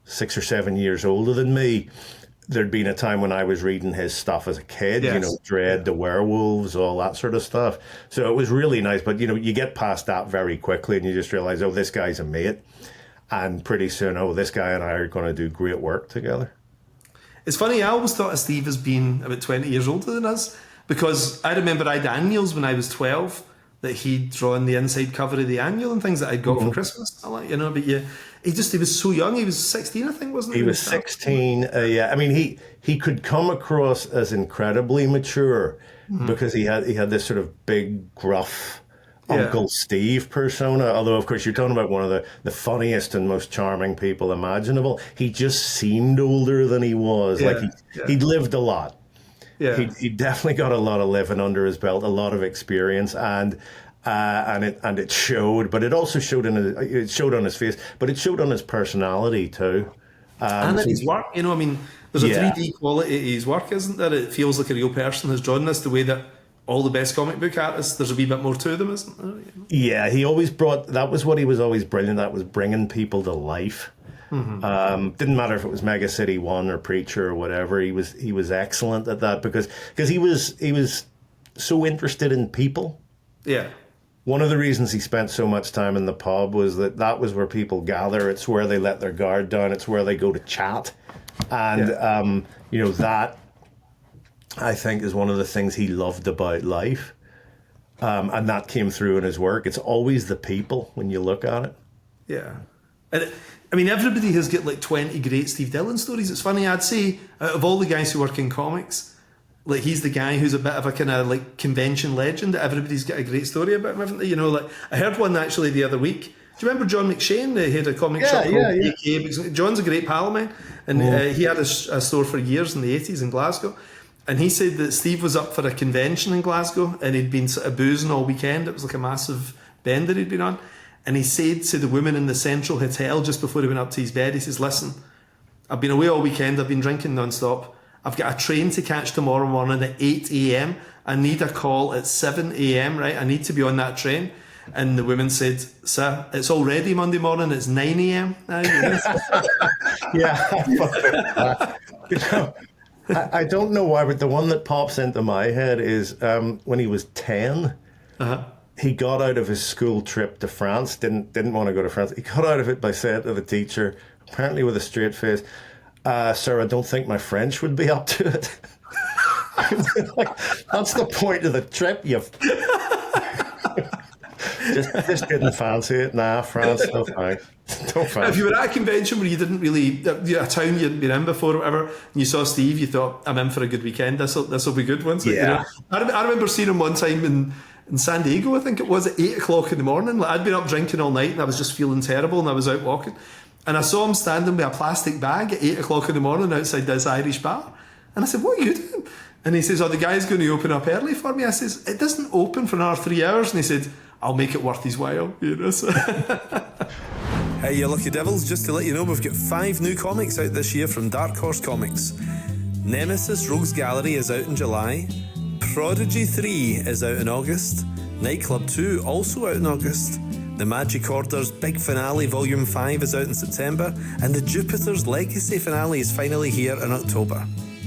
6 or 7 years older than me, there'd been a time when I was reading his stuff as a kid, you know, Dread, the werewolves, all that sort of stuff. So it was really nice. But, you know, you get past that very quickly and you just realize, oh, this guy's a mate. And pretty soon, oh, this guy and I are going to do great work together. It's funny, I always thought of Steve as being about 20 years older than us. because I remember I had annuals when I was 12 that he'd drawn the inside cover of the annual and things that I'd got for Christmas. I like, but yeah, he was so young. He was 16, I think, wasn't he? He was 16. Yeah, I mean, he could come across as incredibly mature because he had this sort of big, gruff Uncle Steve persona. Although, of course, you're talking about one of the funniest and most charming people imaginable. He just seemed older than he was. He'd lived a lot. Yeah, he definitely got a lot of living under his belt, a lot of experience, and it showed. But it also showed it showed on his face, but it showed on his personality too, and in his work. I mean, there's a 3D quality to his work, isn't there? It feels like a real person has drawn this. The way that all the best comic book artists, there's a wee bit more to them, isn't there? Yeah, he always brought. That was what he was always brilliant at, was bringing people to life. Didn't matter if it was Mega City 1 or Preacher or whatever. He was excellent at that because he was so interested in people. Yeah. One of the reasons he spent so much time in the pub was that was where people gather. It's where they let their guard down. It's where they go to chat. And that I think is one of the things he loved about life. And that came through in his work. It's always the people when you look at it. Yeah. And I mean, everybody has got like 20 great Steve Dillon stories. It's funny, I'd say, out of all the guys who work in comics, like he's the guy who's a bit of a kind of like convention legend that everybody's got a great story about him, haven't they? Like I heard one actually the other week. Do you remember John McShane? He had a comic shop called AK. John's a great pal of mine, and he had a store for years in the 80s in Glasgow. And he said that Steve was up for a convention in Glasgow and he'd been sort of boozing all weekend. It was like a massive bender he'd been on. And he said to the woman in the Central Hotel just before he went up to his bed, he says, "Listen, I've been away all weekend, I've been drinking non-stop. I've got a train to catch tomorrow morning at 8 a.m. I need a call at 7 a.m, right? I need to be on that train." And the woman said, "Sir, it's already Monday morning, it's 9 a.m. Yeah. I don't know why, but the one that pops into my head is when he was 10, he got out of his school trip to France, didn't want to go to France. He got out of it by saying to the teacher, apparently with a straight face, "Sir, I don't think my French would be up to it." Like, that's the point of the trip. You've just didn't fancy it. Nah, France, no thanks. If you were at a convention where you didn't really, a town you hadn't been in before or whatever, and you saw Steve, you thought, "I'm in for a good weekend. This will be good once." Yeah. I remember seeing him one time in San Diego, I think it was, at 8 o'clock in the morning. Like, I'd been up drinking all night and I was just feeling terrible and I was out walking. And I saw him standing with a plastic bag at 8 o'clock in the morning outside this Irish bar. And I said, "What are you doing?" And he says, "Oh, the guy's going to open up early for me." I says, "It doesn't open for another 3 hours." And he said, "I'll make it worth his while." So. Hey, you lucky devils, just to let you know, we've got 5 new comics out this year from Dark Horse Comics. Nemesis Rogues Gallery is out in July. Prodigy 3 is out in August. Nightclub 2 also out in August. The Magic Order's big finale, Volume 5, is out in September. And the Jupiter's Legacy finale is finally here in October.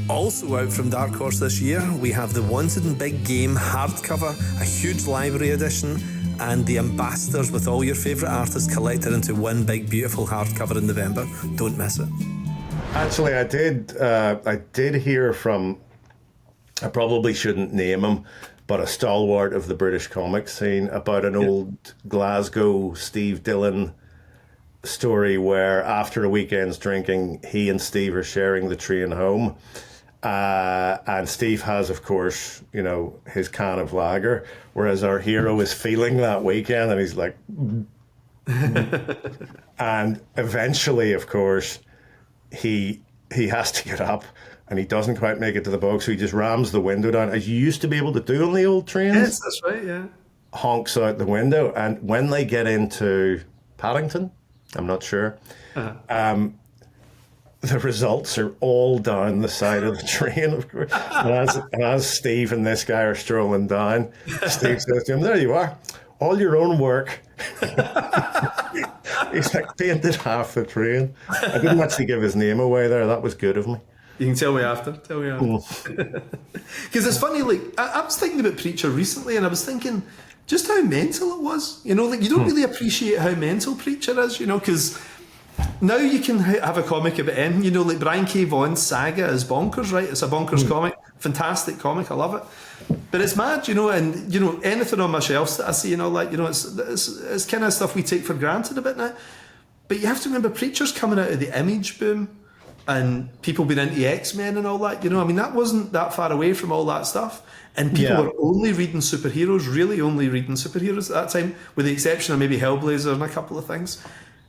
Also out from Dark Horse this year, we have the Wanted and Big Game hardcover, a huge library edition, and the Ambassadors with all your favourite artists collected into one big beautiful hardcover in November. Don't miss it. Actually, I did hear from, I probably shouldn't name him, but a stalwart of the British comic scene, about an old Glasgow Steve Dillon story where after a weekend's drinking, he and Steve are sharing the train home. And Steve has, of course, his can of lager, whereas our hero is feeling that weekend and he's like, and eventually, of course, he has to get up and he doesn't quite make it to the box, so he just rams the window down, as you used to be able to do on the old trains. Yes, that's right, yeah. Honks out the window, and when they get into Paddington, I'm not sure, the results are all down the side of the train, of course. And as Steve and this guy are strolling down, Steve says to him, "There you are, all your own work." He's like painted half the train. I didn't actually give his name away there. That was good of me. You can tell me after. Because it's funny, like, I was thinking about Preacher recently and I was thinking just how mental it was. You don't really appreciate how mental Preacher is, because now you can have a comic about him, like Brian K. Vaughan's Saga is bonkers, right? It's a bonkers comic. fantastic comic. I love it. But it's mad, and anything on my shelves that I see, it's kind of stuff we take for granted a bit now. But you have to remember, Preacher's coming out of the Image boom, and people being into X-Men and all that. That wasn't that far away from all that stuff. And people were only reading superheroes, really only reading superheroes at that time, with the exception of maybe Hellblazer and a couple of things.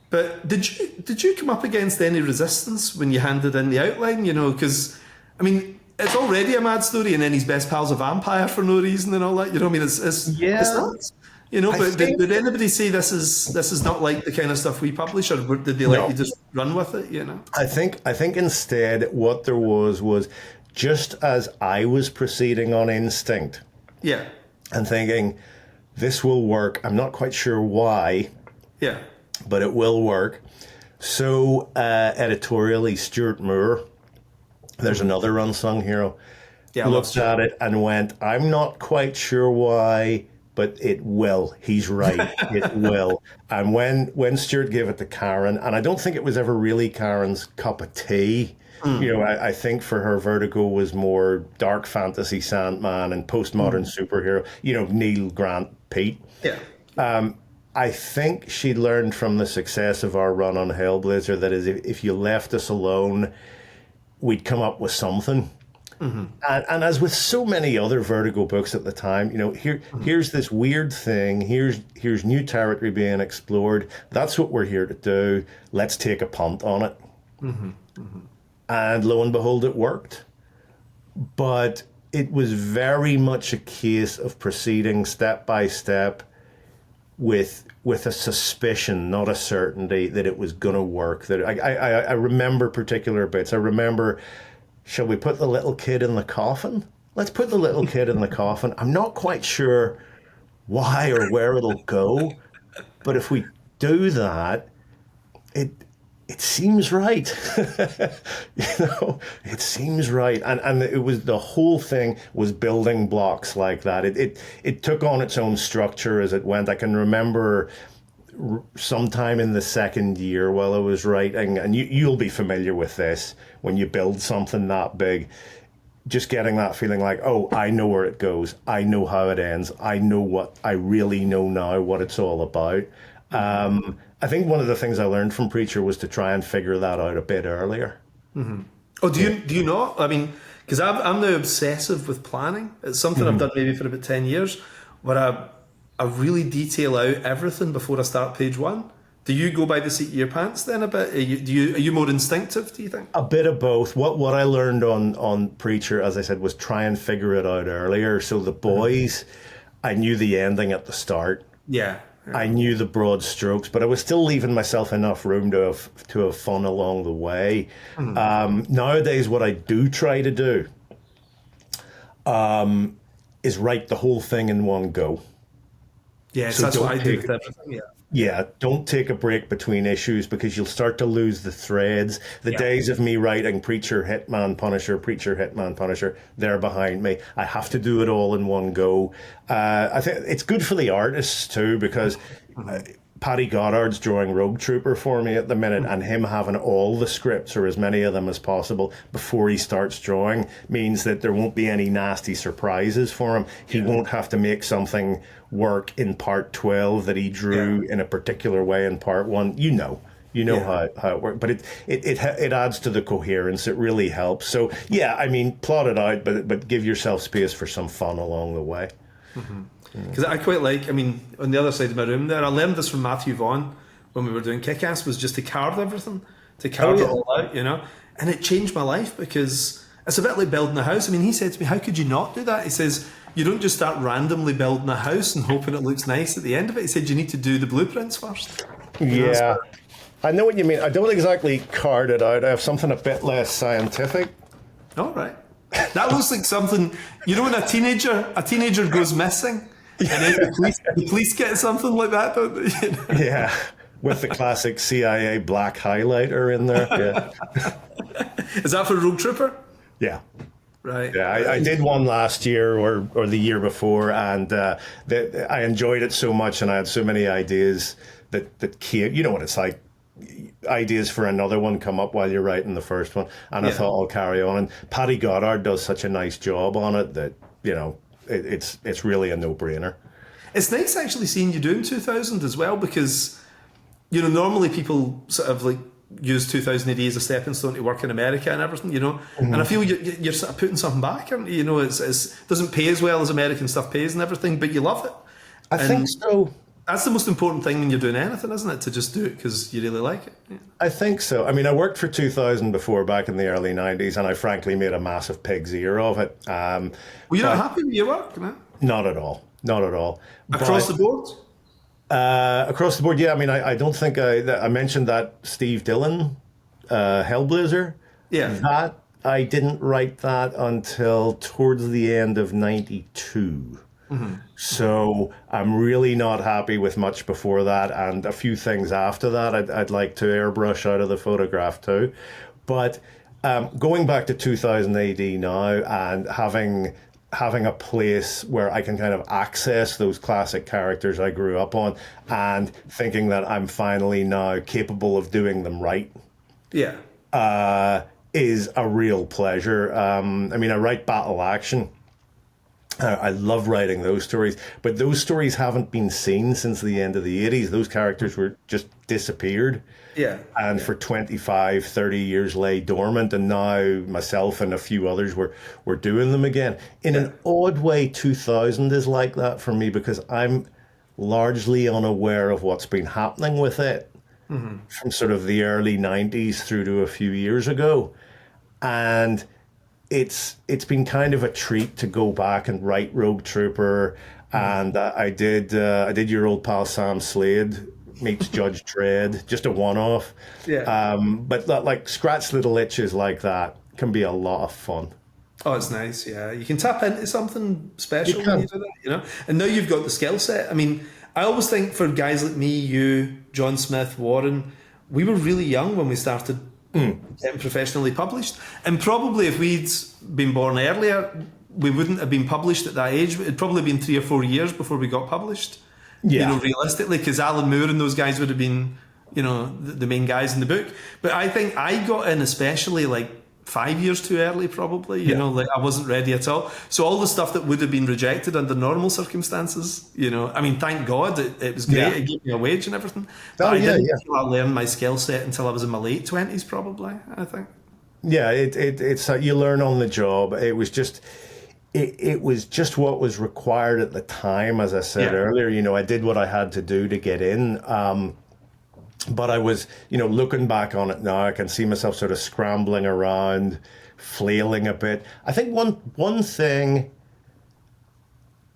But did you come up against any resistance when you handed in the outline? Because it's already a mad story, and then his best pal's a vampire for no reason and all that. It's nuts. But did anybody say this is not like the kind of stuff we publish, or did they let you just run with it? I think instead what there was just as I was proceeding on instinct. Yeah. And thinking, this will work. I'm not quite sure why. Yeah. But it will work. So editorially, Stuart Moore, there's another unsung hero, looked at it and went, I'm not quite sure why, but it will. He's right. It will. And when Stuart gave it to Karen, and I don't think it was ever really Karen's cup of tea. I think for her, Vertigo was more dark fantasy Sandman and postmodern superhero, Neil Grant Pete. Yeah. I think she learned from the success of our run on Hellblazer that is, if you left us alone, we'd come up with something. Mm-hmm. And as with so many other Vertigo books at the time, here's this weird thing. Here's new territory being explored. That's what we're here to do. Let's take a punt on it. Mm-hmm. Mm-hmm. And lo and behold, it worked. But it was very much a case of proceeding step by step with a suspicion, not a certainty, that it was going to work. That I remember particular bits. I remember, shall we put the little kid in the coffin? Let's put the little kid in the coffin. I'm not quite sure why or where it'll go, but if we do that, it seems right. It seems right. And it was, the whole thing was building blocks like that. It took on its own structure as it went. I can remember sometime in the second year while I was writing, and you'll be familiar with this, when you build something that big, just getting that feeling like, oh, I know where it goes. I know how it ends. I really know now what it's all about. I think one of the things I learned from Preacher was to try and figure that out a bit earlier. Mm-hmm. Oh, do you not? Because I'm now obsessive with planning. It's something I've done maybe for about 10 years, where I really detail out everything before I start page one. Do you go by the seat of your pants then a bit? Are you more instinctive, do you think? A bit of both. What I learned on Preacher, as I said, was try and figure it out earlier. So the boys, I knew the ending at the start. Yeah. I knew the broad strokes, but I was still leaving myself enough room to have fun along the way. Nowadays, what I do try to do is write the whole thing in one go. Yes, so that's what I do with everything. Yeah, don't take a break between issues, because you'll start to lose the threads. The days of me writing Preacher, Hitman, Punisher, they're behind me. I have to do it all in one go. I think it's good for the artists too, because Paddy Goddard's drawing Rogue Trooper for me at the minute, and him having all the scripts, or as many of them as possible, before he starts drawing, means that there won't be any nasty surprises for him. He won't have to make something work in part 12 that he drew in a particular way in part 1. You know how it works, but it adds to the coherence. It really helps. So plot it out, but give yourself space for some fun along the way. Because I quite like, on the other side of my room there, I learned this from Matthew Vaughn when we were doing Kick-Ass, was just to carve everything, it all out, and it changed my life, because it's a bit like building a house. He said to me, how could you not do that? He says, you don't just start randomly building a house and hoping it looks nice at the end of it. He said, you need to do the blueprints first. Yeah, I know what you mean. I don't exactly card it out. I have something a bit less scientific. All right. That looks like something, when a teenager goes missing, and then the police get something like that, don't they? Yeah, with the classic CIA black highlighter in there. Yeah. Is that for Rogue Trooper? Yeah. Right. Yeah, I did one last year or the year before, and I enjoyed it so much, and I had so many ideas that came. You know what it's like. ideas for another one come up while you're writing the first one, and I thought I'll carry on. And Paddy Goddard does such a nice job on it that it's really a no-brainer. It's nice actually seeing you doing 2000 as well, because normally people sort of like use 2000 AD as a stepping stone to work in America and everything, and I feel you're sort of putting something back, aren't you? It doesn't pay as well as American stuff pays and everything, but you love it. I think so. That's the most important thing when you're doing anything, isn't it? To just do it because you really like it. Yeah. I think so. I mean, I worked for 2000 before back in the early 90s, and I frankly made a massive pig's ear of it. Were you not happy with your work? No? Not at all. Not at all. Across the board? Across the board, yeah. I mean, I don't think I mentioned that Steve Dillon, Hellblazer. Yeah. That I didn't write that until towards the end of 92. Mm-hmm. So I'm really not happy with much before that, and a few things after that I'd like to airbrush out of the photograph too. But going back to 2000 AD now and having a place where I can kind of access those classic characters I grew up on, and thinking that I'm finally now capable of doing them right. Yeah. Is a real pleasure. I mean, I write battle action. I love writing those stories, but those stories haven't been seen since the end of the 80s. Those characters were just disappeared. Yeah. And for 25, 30 years lay dormant, and now myself and a few others were doing them again. In an odd way, 2000 is like that for me, because I'm largely unaware of what's been happening with it from sort of the early 90s through to a few years ago. And it's been kind of a treat to go back and write Rogue Trooper, and I did your old pal Sam Slade meets Judge Dredd, just a one-off. Yeah. But like scratch little itches like that can be a lot of fun. Oh, it's nice. Yeah, you can tap into something special when you do that, And now you've got the skill set. I mean, I always think for guys like me, you, John Smith, Warren, we were really young when we started getting professionally published, and probably if we'd been born earlier, we wouldn't have been published at that age. It'd probably been 3 or 4 years before we got published. Realistically, because Alan Moore and those guys would have been, the main guys in the book. But I think I got in especially like 5 years too early, probably. Like I wasn't ready at all. So all the stuff that would have been rejected under normal circumstances, I mean, thank God it was great. It gave me a wage and everything. But I didn't feel I learned my skill set until I was in my late 20s, probably, I think. Yeah, it's you learn on the job. It was just what was required at the time. As I said earlier, I did what I had to do to get in. But I was, looking back on it now, I can see myself sort of scrambling around, flailing a bit. I think one thing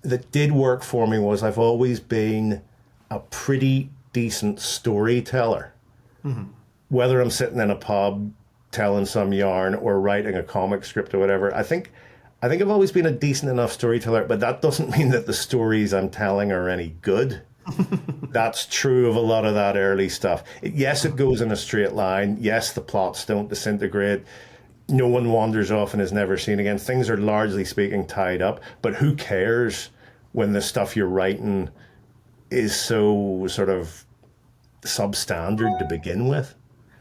that did work for me was I've always been a pretty decent storyteller. Mm-hmm. Whether I'm sitting in a pub telling some yarn or writing a comic script or whatever, I think I've always been a decent enough storyteller, but that doesn't mean that the stories I'm telling are any good. That's true of a lot of that early stuff. Yes, it goes in a straight line. Yes, the plots don't disintegrate. No one wanders off and is never seen again. Things are largely speaking tied up, but who cares when the stuff you're writing is so sort of substandard to begin with?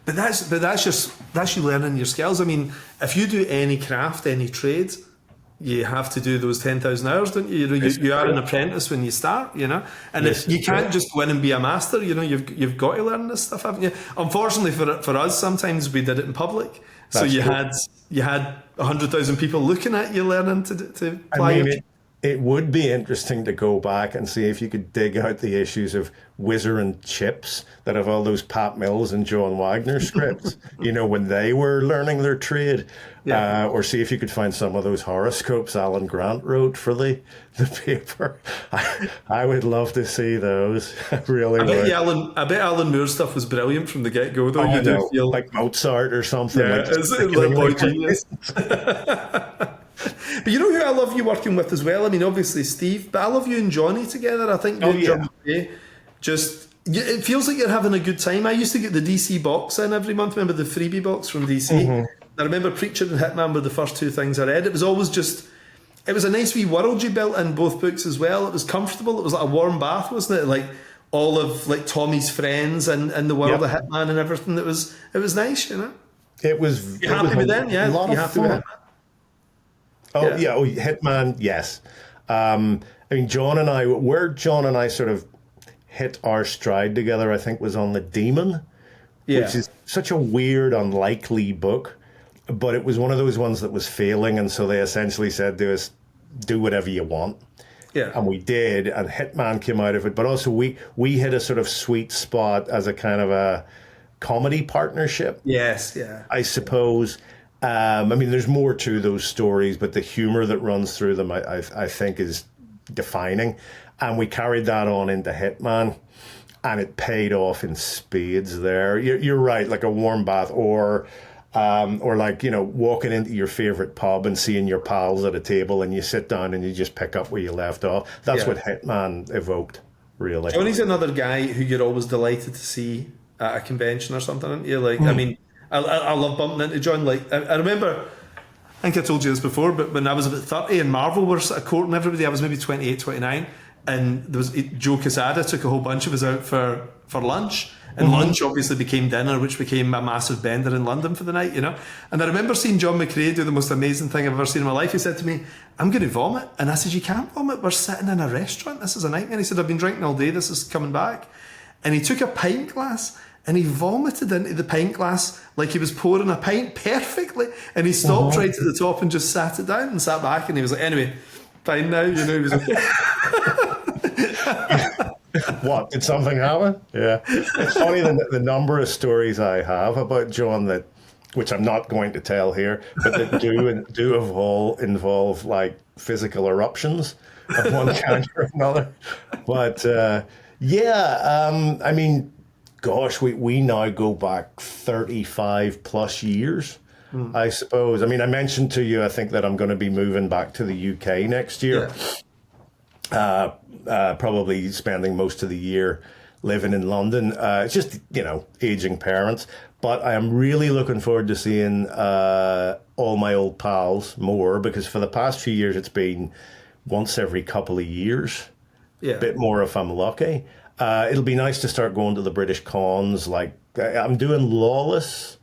But that's you learning your skills. I mean, if you do any craft, any trade, you have to do those 10,000 hours, don't you? You are an apprentice when you start, And if you can't just go in and be a master, you've got to learn this stuff, haven't you? Unfortunately for us, sometimes we did it in public. So you had 100,000 people looking at you learning to apply. I mean, it would be interesting to go back and see if you could dig out the issues of Whizzer and Chips that have all those Pat Mills and John Wagner scripts, when they were learning their trade. Or see if you could find some of those horoscopes Alan Grant wrote for the paper. I would love to see those. I really would. I bet Alan Moore's stuff was brilliant from the get-go, though. You do feel like Mozart or something. Yeah, it's like boy genius. But you know who I love you working with as well? I mean, obviously Steve, but I love you and Johnny together. I think it feels like you're having a good time. I used to get the DC box in every month. Remember the freebie box from DC? Mm-hmm. I remember Preacher and Hitman were the first two things I read. It was always it was a nice wee world you built in both books as well. It was comfortable. It was like a warm bath, wasn't it? Like all of like Tommy's friends and the world of Hitman and everything. It was nice, you know. It was. You happy with them? Yeah, you happy with Hitman? Oh yeah, Hitman. Yes. I mean, John and I sort of hit our stride together, I think, was on The Demon, which is such a weird, unlikely book, but it was one of those ones that was failing, and so they essentially said to us, do whatever you want. Yeah. And we did, and Hitman came out of it, but also we hit a sort of sweet spot as a kind of a comedy partnership. Yes, yeah. I suppose. I mean, there's more to those stories, but the humor that runs through them, I think, is defining. And we carried that on into Hitman, and it paid off in spades there. You're right, like a warm bath, or like, you know, walking into your favorite pub and seeing your pals at a table and you sit down and you just pick up where you left off. That's what Hitman evoked, really. Johnny's another guy who you're always delighted to see at a convention or something, aren't you? Like, I mean, I love bumping into John. Like, I remember, I think I told you this before, but when I was about 30 and Marvel were sort of courting everybody, I was maybe 28, 29, and there was Joe Quesada took a whole bunch of us out for lunch. And lunch obviously became dinner, which became a massive bender in London for the night, you know. And I remember seeing John McCrea do the most amazing thing I've ever seen in my life. He said to me, I'm going to vomit. And I said, you can't vomit. We're sitting in a restaurant. This is a nightmare. He said, I've been drinking all day. This is coming back. And he took a pint glass and he vomited into the pint glass like he was pouring a pint perfectly. And he stopped right at the top and just sat it down and sat back. And he was like, anyway, fine now. You know, he was like... What, did something happen? Yeah. It's funny the number of stories I have about John that, which I'm not going to tell here, but that do involve like physical eruptions of one kind or another. But I mean, gosh, we now go back 35 plus years, I suppose. I mean, I mentioned to you, I think, that I'm going to be moving back to the UK next year. Yeah. Probably spending most of the year living in London. It's just, you know, aging parents. But I am really looking forward to seeing all my old pals more, because for the past few years it's been once every couple of years. Yeah. A bit more if I'm lucky. It'll be nice to start going to the British cons. Like, I'm doing Lawless.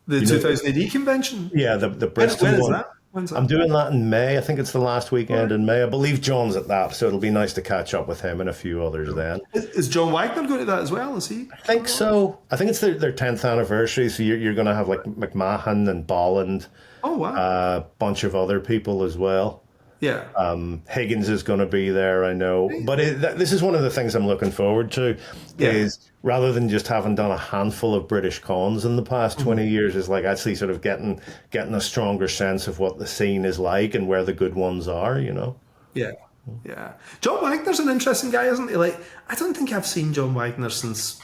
The 2000 AD convention? Yeah, the Bristol when is one. that? When's that? I'm doing that in May. I think it's the last weekend in May. I believe John's at that, so it'll be nice to catch up with him and a few others then. Is John Wagner going to that as well? Is he? I think so. I think it's their 10th anniversary, so you're going to have like McMahon and Bolland. Oh, wow. A bunch of other people as well. Yeah. Higgins is going to be there, I know. But this is one of the things I'm looking forward to, is rather than just having done a handful of British cons in the past 20 years, is like actually sort of getting a stronger sense of what the scene is like and where the good ones are, you know? Yeah. Yeah. John Wagner's an interesting guy, isn't he? Like, I don't think I've seen John Wagner since...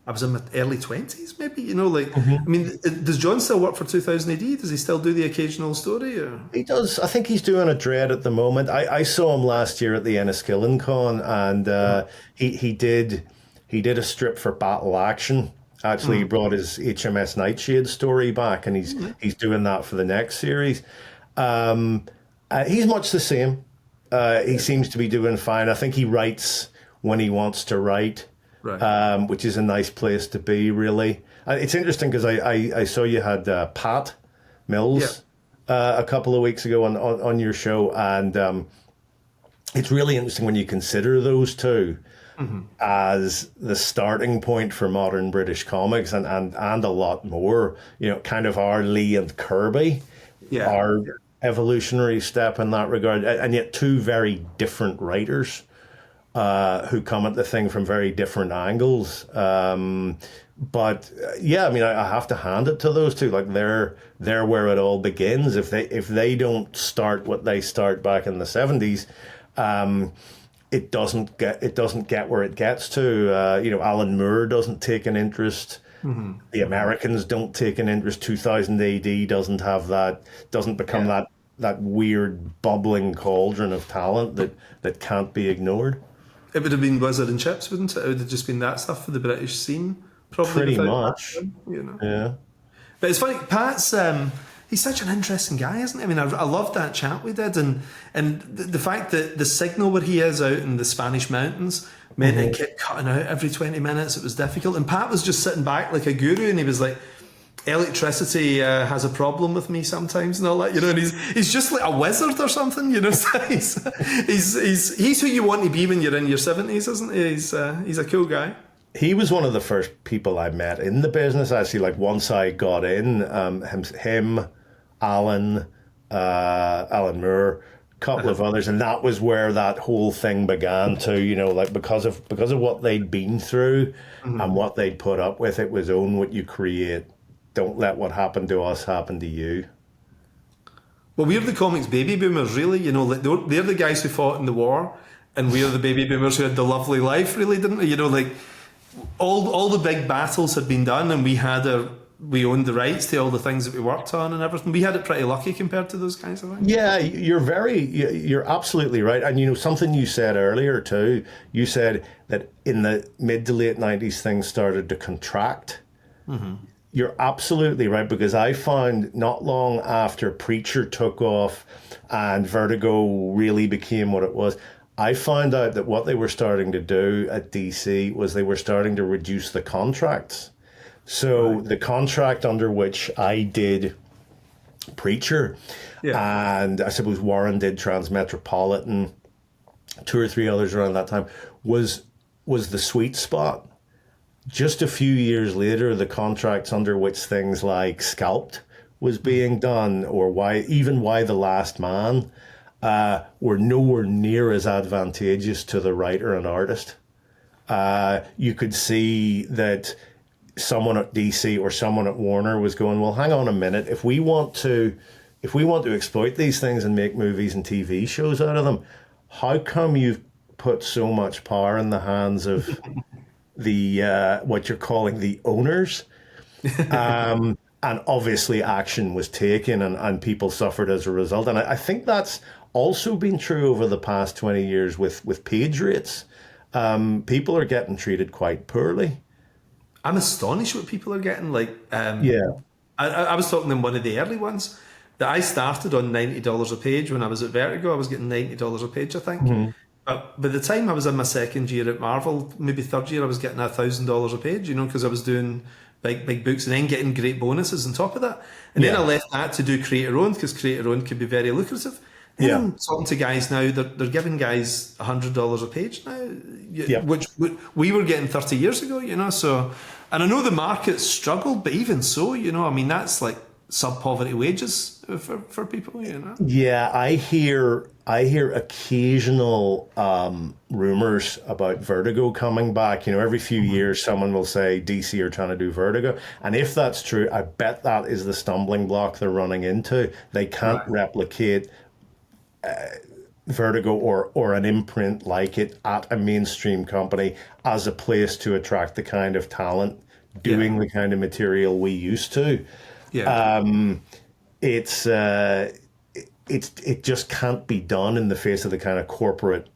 I was in my early 20s, maybe, you know, like, I mean, does John still work for 2000 AD? Does he still do the occasional story? Or? He does. I think he's doing a dread at the moment. I saw him last year at the Enniskillen Con, and he did a strip for Battle Action. Actually, he brought his HMS Nightshade story back, and he's doing that for the next series. He's much the same. He seems to be doing fine. I think he writes when he wants to write. Right. Which is a nice place to be, really. It's interesting because I saw you had Pat Mills a couple of weeks ago on your show, and it's really interesting when you consider those two as the starting point for modern British comics and a lot more. You know, kind of our Lee and Kirby, our evolutionary step in that regard, and yet two very different writers. Who come at the thing from very different angles. But I mean, I have to hand it to those two. Like they're where it all begins. If they don't start what they start back in the 70s, it doesn't get where it gets to. You know, Alan Moore doesn't take an interest. The Americans don't take an interest. 2000 AD doesn't have that. Doesn't become that weird bubbling cauldron of talent that can't be ignored. It would have been Blizzard and Chips, wouldn't it? It would have just been that stuff for the British scene, probably. Pretty much, you know. Yeah. But it's funny, Pat's he's such an interesting guy, isn't he? I mean, I loved that chat we did, and the fact that the signal where he is out in the Spanish mountains meant it kept cutting out every 20 minutes. It was difficult, and Pat was just sitting back like a guru, and he was like, electricity has a problem with me sometimes and all that, and he's just like a wizard or something, so he's who you want to be when you're in your 70s, isn't he? He's a cool guy. He was one of the first people I met in the business, actually. Like, once I got in, him, Alan Moore, a couple of others, and that was where that whole thing began to, like, because of what they'd been through and what they'd put up with. It was own what you create. Don't let what happened to us happen to you. Well, we're the comics baby boomers, really. Like they're the guys who fought in the war, and we're the baby boomers who had the lovely life, really, didn't we? Like all the big battles had been done, and we owned the rights to all the things that we worked on and everything. We had it pretty lucky compared to those guys, I think. Yeah, you're absolutely right. And something you said earlier too. You said that in the mid to late 90s things started to contract. Mm-hmm. You're absolutely right, because I found not long after Preacher took off and Vertigo really became what it was, I found out that what they were starting to do at DC was they were starting to reduce the contracts. So the contract under which I did Preacher, and I suppose Warren did Transmetropolitan, 2 or 3 others around that time, was the sweet spot. Just a few years later, the contracts under which things like Scalped was being done, or Why the Last Man, were nowhere near as advantageous to the writer and artist. You could see that someone at DC or someone at Warner was going, well, hang on a minute, if we want to exploit these things and make movies and TV shows out of them, how come you've put so much power in the hands of the what you're calling the owners? And obviously action was taken and people suffered as a result. And I think that's also been true over the past 20 years with page rates. People are getting treated quite poorly. I'm astonished what people are getting. Like, I was talking in one of the early ones that I started on $90 a page when I was at Vertigo. I was getting $90 a page, I think. Mm-hmm. But by the time I was in my second year at Marvel, maybe third year, I was getting $1,000 a page, because I was doing big books and then getting great bonuses on top of that. And then I left that to do creator owned, because creator owned could be very lucrative. And I'm talking to guys now, they're giving guys $100 a page now, which we were getting 30 years ago, so, and I know the market struggled, but even so, I mean, that's like sub-poverty wages for people, Yeah, I hear occasional rumors about Vertigo coming back. Every few years someone will say DC are trying to do Vertigo. And if that's true, I bet that is the stumbling block they're running into. They can't replicate Vertigo or an imprint like it at a mainstream company as a place to attract the kind of talent doing the kind of material we used to. It just can't be done in the face of the kind of corporate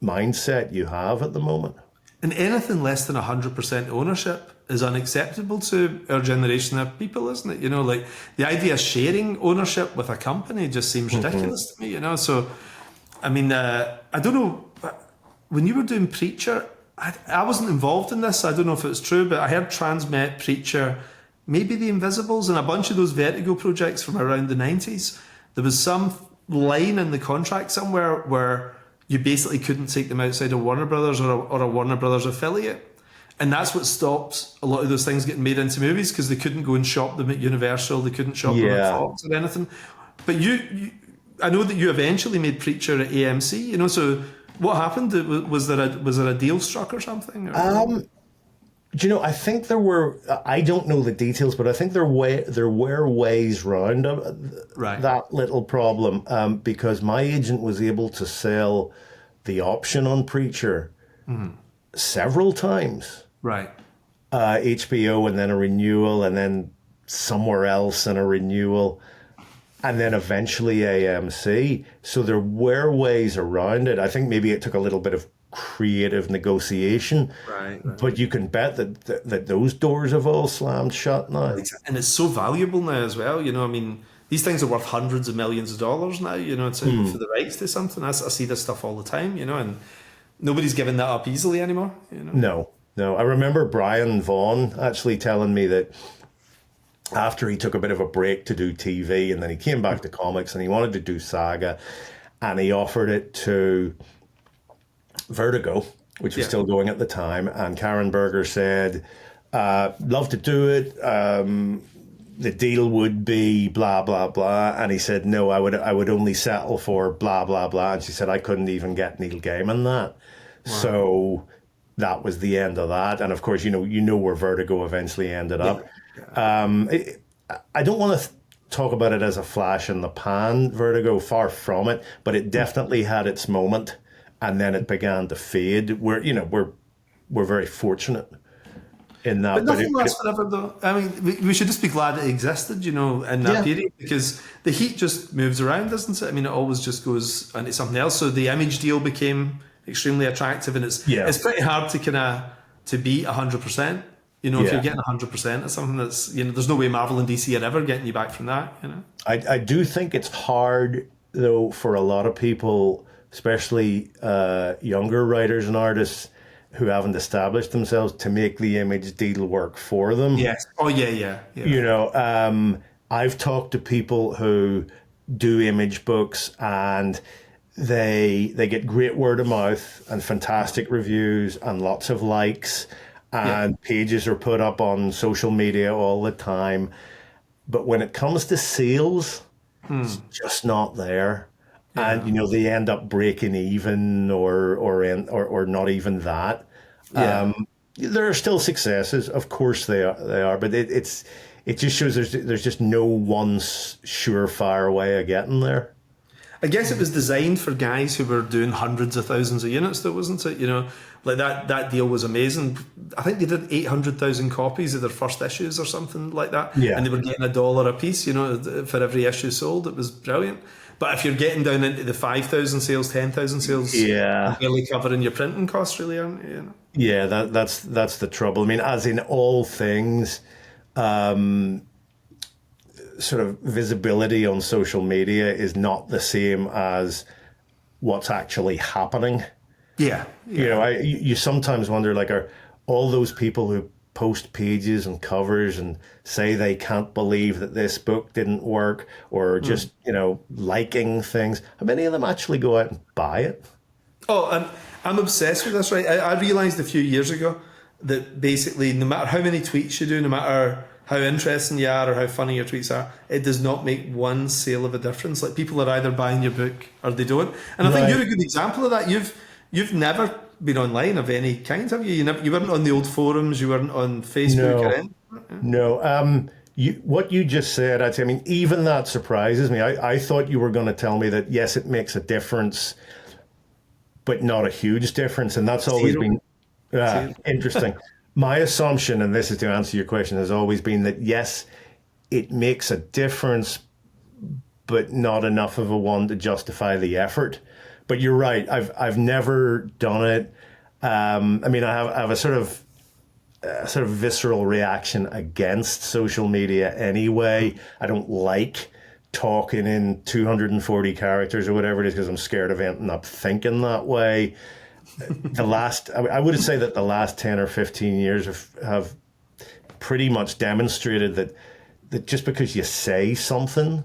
mindset you have at the moment. And anything less than 100% ownership is unacceptable to our generation of people, isn't it? Like the idea of sharing ownership with a company just seems ridiculous to me, So, I mean, I don't know, when you were doing Preacher, I wasn't involved in this, so I don't know if it's true, but I heard Transmet, Preacher, maybe The Invisibles, and a bunch of those Vertigo projects from around the 90s. There was some line in the contract somewhere where you basically couldn't take them outside of Warner Brothers or a Warner Brothers affiliate. And that's what stops a lot of those things getting made into movies, because they couldn't go and shop them at Universal, they couldn't shop them at Fox or anything. But I know that you eventually made Preacher at AMC, so what happened? Was there a deal struck or something? Or? I think there were, I don't know the details, but I think there were ways round that little problem, because my agent was able to sell the option on Preacher several times. Right. HBO and then a renewal and then somewhere else and a renewal and then eventually AMC. So there were ways around it. I think maybe it took a little bit of creative negotiation, right. But you can bet that those doors have all slammed shut now. And it's so valuable now as well. I mean, these things are worth hundreds of millions of dollars now, for the rights to something. I see this stuff all the time, and nobody's giving that up easily anymore, No. I remember Brian Vaughan actually telling me that after he took a bit of a break to do TV and then he came back to comics and he wanted to do Saga and he offered it to Vertigo, which was still going at the time. And Karen Berger said, love to do it. The deal would be blah, blah, blah. And he said, no, I would only settle for blah, blah, blah. And she said, I couldn't even get Neil Gaiman that. Wow. So that was the end of that. And of course, you know where Vertigo eventually ended up. I don't want to talk about it as a flash in the pan, Vertigo, far from it, but it definitely had its moment and then it began to fade. We're very fortunate in that. But nothing lasts forever, though. I mean, we should just be glad it existed, in that period, because the heat just moves around, doesn't it? I mean, it always just goes into something else. So the Image deal became extremely attractive, and it's pretty hard to beat 100%. If you're getting 100% of something that's, there's no way Marvel and DC are ever getting you back from that. I do think it's hard though for a lot of people, especially younger writers and artists who haven't established themselves, to make the Image deal work for them. Yes. Oh yeah. I've talked to people who do Image books and they get great word of mouth and fantastic reviews and lots of likes and pages are put up on social media all the time. But when it comes to sales, it's just not there. Yeah. And, they end up breaking even or not even that. Yeah. There are still successes. Of course they are. But it just shows there's just no one surefire way of getting there. I guess it was designed for guys who were doing hundreds of thousands of units, though, wasn't it? Like that deal was amazing. I think they did 800,000 copies of their first issues or something like that. Yeah. And they were getting $1 a piece, for every issue sold. It was brilliant. But if you're getting down into the 5,000 sales, 10,000 sales, you're barely covering your printing costs, really, aren't you? Yeah, that's the trouble. I mean, as in all things, sort of visibility on social media is not the same as what's actually happening. Yeah. You sometimes wonder, like, are all those people who post pages and covers and say they can't believe that this book didn't work, or just, liking things, how many of them actually go out and buy it? Oh, I'm obsessed with this, right? I realised a few years ago that basically no matter how many tweets you do, no matter how interesting you are or how funny your tweets are, it does not make one sale of a difference. Like, people are either buying your book or they don't. And I think you're a good example of that. You've never been online of any kind, have you? You weren't on the old forums, you weren't on Facebook or anything? No. What you just said, I mean, even that surprises me. I thought you were going to tell me that, yes, it makes a difference, but not a huge difference. And that's always been interesting. My assumption, and this is to answer your question, has always been that, yes, it makes a difference, but not enough of a one to justify the effort. But you're right. I've never done it. I mean, I have a sort of visceral reaction against social media anyway. I don't like talking in 240 characters or whatever it is, because I'm scared of ending up thinking that way. I would say that the last 10 or 15 years have pretty much demonstrated that just because you say something,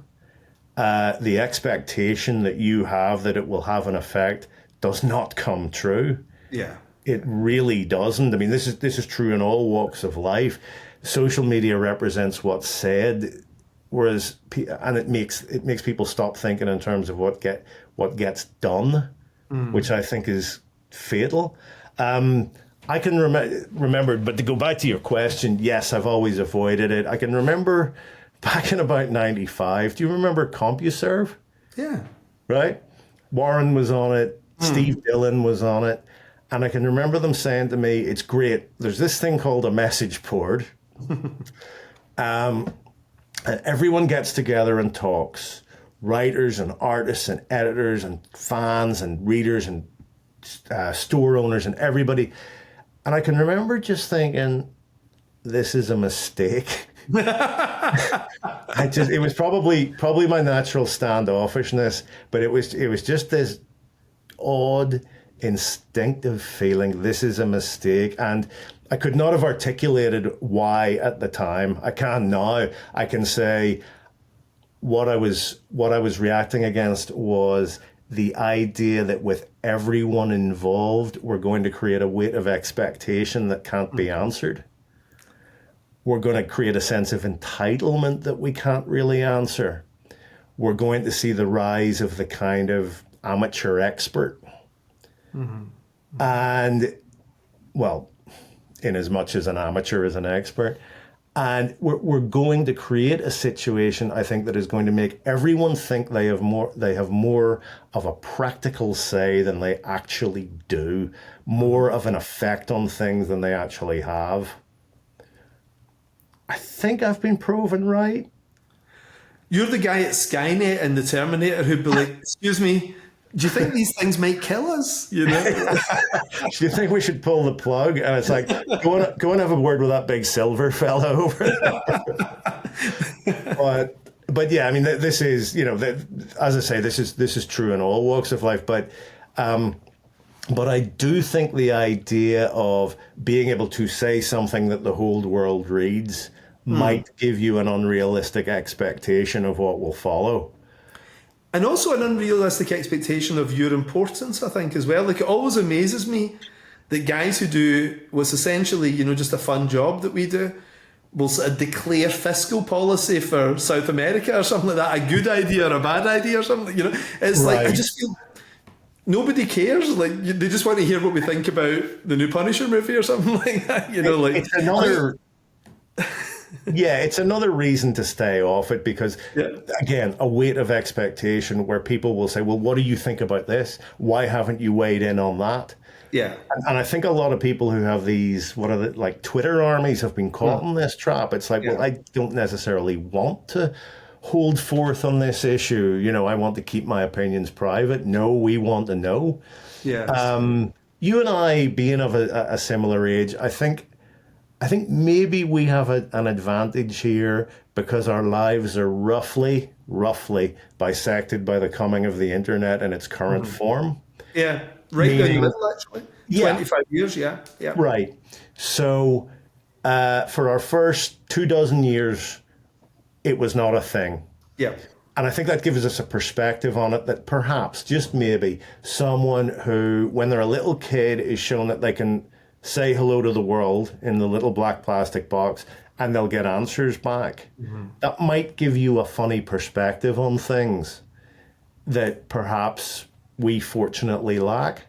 the expectation that you have that it will have an effect does not come true. Yeah. It really doesn't. I mean, this is true in all walks of life. Social media represents what's said, and it makes people stop thinking in terms of what gets done, which I think is fatal. I can remember, but to go back to your question, yes, I've always avoided it. I can remember back in about 95. Do you remember CompuServe? Yeah. Right? Warren was on it. Steve Dillon was on it. And I can remember them saying to me, it's great. There's this thing called a message board. And everyone gets together and talks. Writers and artists and editors and fans and readers and store owners and everybody. And I can remember just thinking, this is a mistake. it was probably my natural standoffishness, but it was just this odd instinctive feeling, this is a mistake, and I could not have articulated why at the time. I can now. I can say what I was reacting against was the idea that with everyone involved, we're going to create a weight of expectation that can't be answered. We're going to create a sense of entitlement that we can't really answer. We're going to see the rise of the kind of amateur expert. Mm-hmm. And, well, in as much as an amateur is an expert. And we're going to create a situation, I think, that is going to make everyone think they have more of a practical say than they actually do, more of an effect on things than they actually have. I think I've been proven right. You're the guy at Skynet and the Terminator who'd be like, excuse me, do you think these things might kill us? You know? Do you think we should pull the plug? And it's like, go and have a word with that big silver fella over there. But yeah, I mean, this is, you know, as I say, this is true in all walks of life. But I do think the idea of being able to say something that the whole world reads might give you an unrealistic expectation of what will follow. And also an unrealistic expectation of your importance, I think, as well. Like, it always amazes me that guys who do what's essentially, you know, just a fun job that we do will sort of declare fiscal policy for South America or something like that, a good idea or a bad idea or something, you know. It's right. Like, I just feel nobody cares. Like, they just want to hear what we think about the new Punisher movie or something like that, you know. Like, it's another... Yeah, it's another reason to stay off it because, again, a weight of expectation where people will say, well, what do you think about this? Why haven't you weighed in on that? Yeah. And I think a lot of people who have these, like Twitter armies have been caught in this trap. It's like, well, I don't necessarily want to hold forth on this issue. You know, I want to keep my opinions private. No, we want to know. Yeah. You and I, being of a similar age, I think maybe we have an advantage here because our lives are roughly bisected by the coming of the internet in its current form. Yeah, right down the middle, actually. 25 years, yeah. Right. So for our first 24 years, it was not a thing. Yeah. And I think that gives us a perspective on it that perhaps, just maybe, someone who, when they're a little kid, is shown that they can say hello to the world in the little black plastic box and they'll get answers back. Mm-hmm. That might give you a funny perspective on things that perhaps we fortunately lack.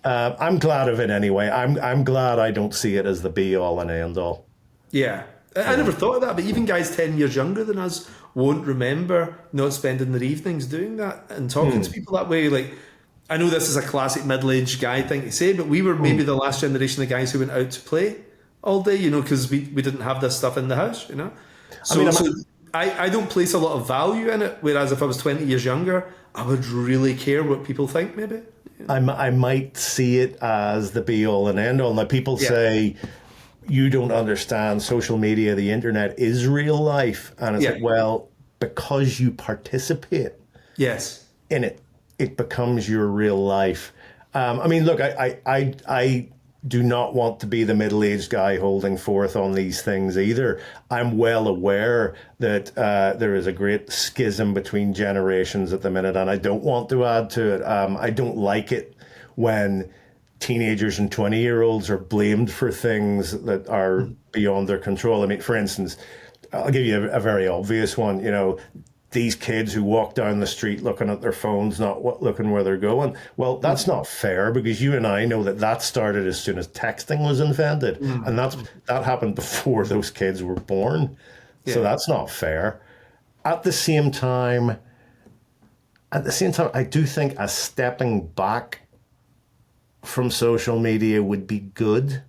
I'm glad of it anyway. I'm glad I don't see it as the be all and end all. Yeah. I never thought of that, but even guys 10 years younger than us won't remember not spending their evenings doing that and talking to people that way. Like, I know this is a classic middle-aged guy thing to say, but we were maybe the last generation of guys who went out to play all day, you know, because we didn't have this stuff in the house, you know. So I don't place a lot of value in it, whereas if I was 20 years younger, I would really care what people think, maybe. I might see it as the be-all and end-all. Now, people say, you don't understand social media, the internet is real life. And it's like, well, because you participate in it, it becomes your real life. I mean, look, I do not want to be the middle-aged guy holding forth on these things either. I'm well aware that there is a great schism between generations at the minute, and I don't want to add to it. I don't like it when teenagers and 20-year-olds are blamed for things that are beyond their control. I mean, for instance, I'll give you a very obvious one, you know, these kids who walk down the street looking at their phones, not looking where they're going. Well, that's not fair because you and I know that started as soon as texting was invented. And that happened before those kids were born. Yeah. So that's not fair. At the same time, I do think a stepping back from social media would be good.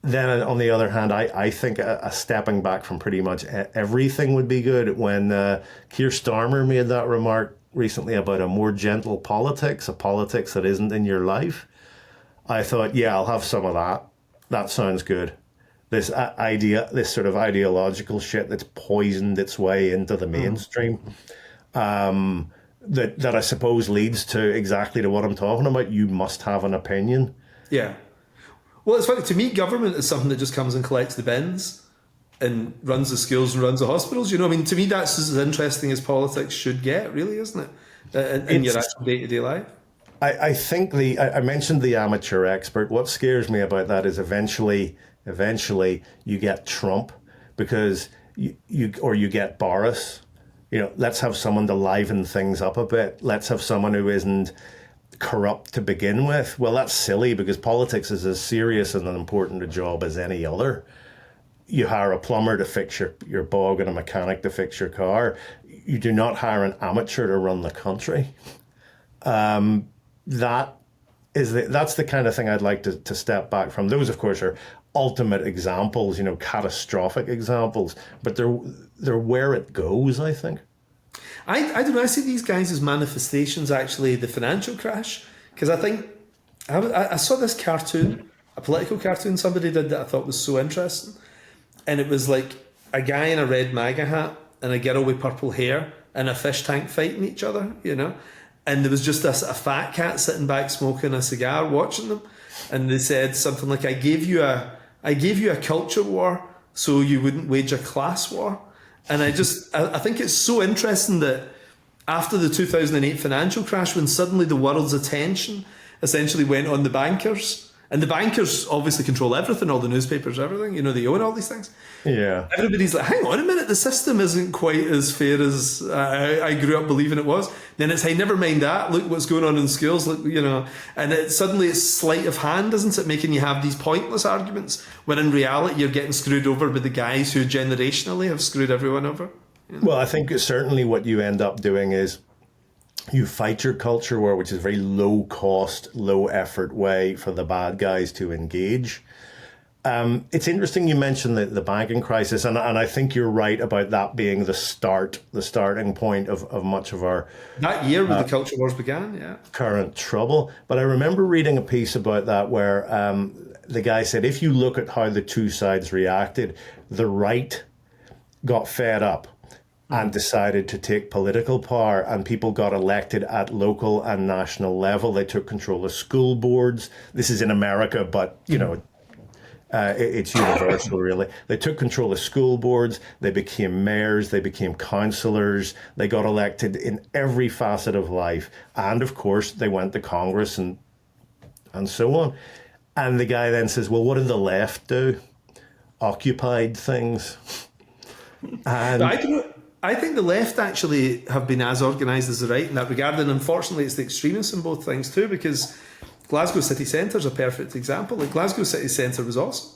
Then, on the other hand, I think a stepping back from pretty much everything would be good. When Keir Starmer made that remark recently about a more gentle politics, a politics that isn't in your life, I thought, yeah, I'll have some of that. That sounds good. this this sort of ideological shit that's poisoned its way into the mainstream. That I suppose leads to exactly to what I'm talking about. You must have an opinion. Yeah. Well, it's funny. To me, government is something that just comes and collects the bins and runs the schools and runs the hospitals. You know, I mean, to me, that's as interesting as politics should get, really, isn't it? In your actual day-to-day life. I think I mentioned the amateur expert. What scares me about that is eventually you get Trump because you get Boris. You know, let's have someone to liven things up a bit. Let's have someone who isn't corrupt to begin with. Well, that's silly because politics is as serious and an important a job as any other. You hire a plumber to fix your bog and a mechanic to fix your car. You do not hire an amateur to run the country. That's the kind of thing I'd like to step back from. Those, of course, are ultimate examples, catastrophic examples, but they're where it goes, I think. I don't know. I see these guys as manifestations, actually, the financial crash, because I think I saw this cartoon, a political cartoon somebody did that I thought was so interesting, and it was like a guy in a red MAGA hat and a girl with purple hair in a fish tank fighting each other, and there was just a fat cat sitting back smoking a cigar watching them, and they said something like, I gave you a culture war so you wouldn't wage a class war. And I think it's so interesting that after the 2008 financial crash, when suddenly the world's attention essentially went on the bankers, and the bankers obviously control everything, all the newspapers, everything, they own all these things. Yeah. Everybody's like, hang on a minute, the system isn't quite as fair as I grew up believing it was. Then it's, hey, never mind that, look what's going on in schools, look, and suddenly it's sleight of hand, isn't it, making you have these pointless arguments, when in reality you're getting screwed over by the guys who generationally have screwed everyone over. Well, I think certainly what you end up doing is you fight your culture war, which is a very low cost, low effort way for the bad guys to engage. It's interesting you mentioned the banking crisis, and I think you're right about that being the starting point of much of our... That year when the culture wars began, yeah. Current trouble. But I remember reading a piece about that where the guy said, if you look at how the two sides reacted, the right got fed up and decided to take political power, and people got elected at local and national level. They took control of school boards. This is in America, but, it's universal, really. They took control of school boards. They became mayors. They became councillors. They got elected in every facet of life. And, of course, they went to Congress and so on. And the guy then says, well, what did the left do? Occupied things. And I think the left actually have been as organised as the right in that regard, and unfortunately it's the extremists in both things too, because Glasgow city centre is a perfect example. Like, Glasgow city centre was awesome,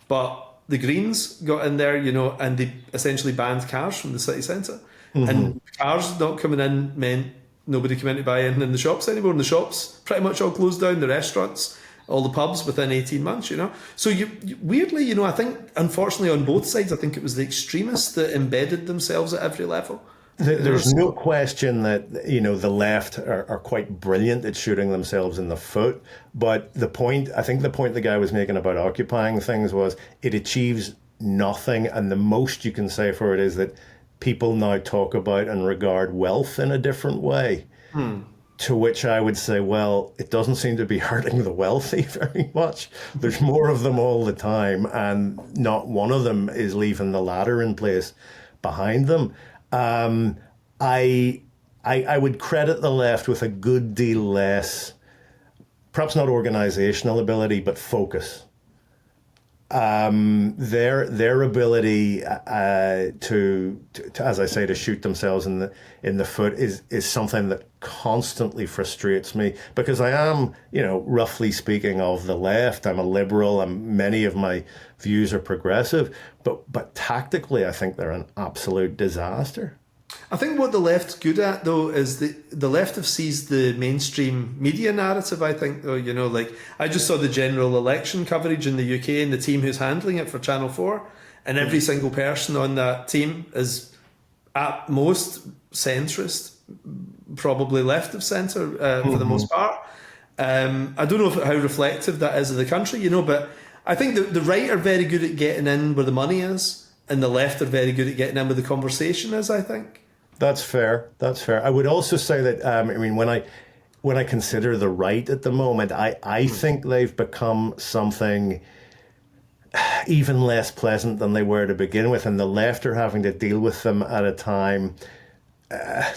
but the Greens got in there, and they essentially banned cars from the city centre. Mm-hmm. And cars not coming in meant nobody came in to buy anything in the shops anymore, and the shops pretty much all closed down, the restaurants, all the pubs within 18 months, So weirdly, I think, unfortunately, on both sides, I think it was the extremists that embedded themselves at every level. There's no question that, the left are quite brilliant at shooting themselves in the foot. But the point the guy was making about occupying things was it achieves nothing. And the most you can say for it is that people now talk about and regard wealth in a different way. To which I would say, well, it doesn't seem to be hurting the wealthy very much. There's more of them all the time, and not one of them is leaving the ladder in place behind them. I would credit the left with a good deal less, perhaps not organizational ability, but focus. Their ability to, as I say, to shoot themselves in the foot is something that constantly frustrates me, because I am, roughly speaking, of the left. I'm a liberal, and many of my views are progressive, but tactically I think they're an absolute disaster. I think what the left's good at, though, is the left have seized the mainstream media narrative, I think, though, like, I just saw the general election coverage in the UK and the team who's handling it for Channel 4, and every single person on that team is at most centrist, probably left of centre for the most part. I don't know how reflective that is of the country, but I think the right are very good at getting in where the money is, and the left are very good at getting in where the conversation is, I think. That's fair. That's fair. I would also say that, I mean, when I consider the right at the moment, I think they've become something even less pleasant than they were to begin with, and the left are having to deal with them at a time.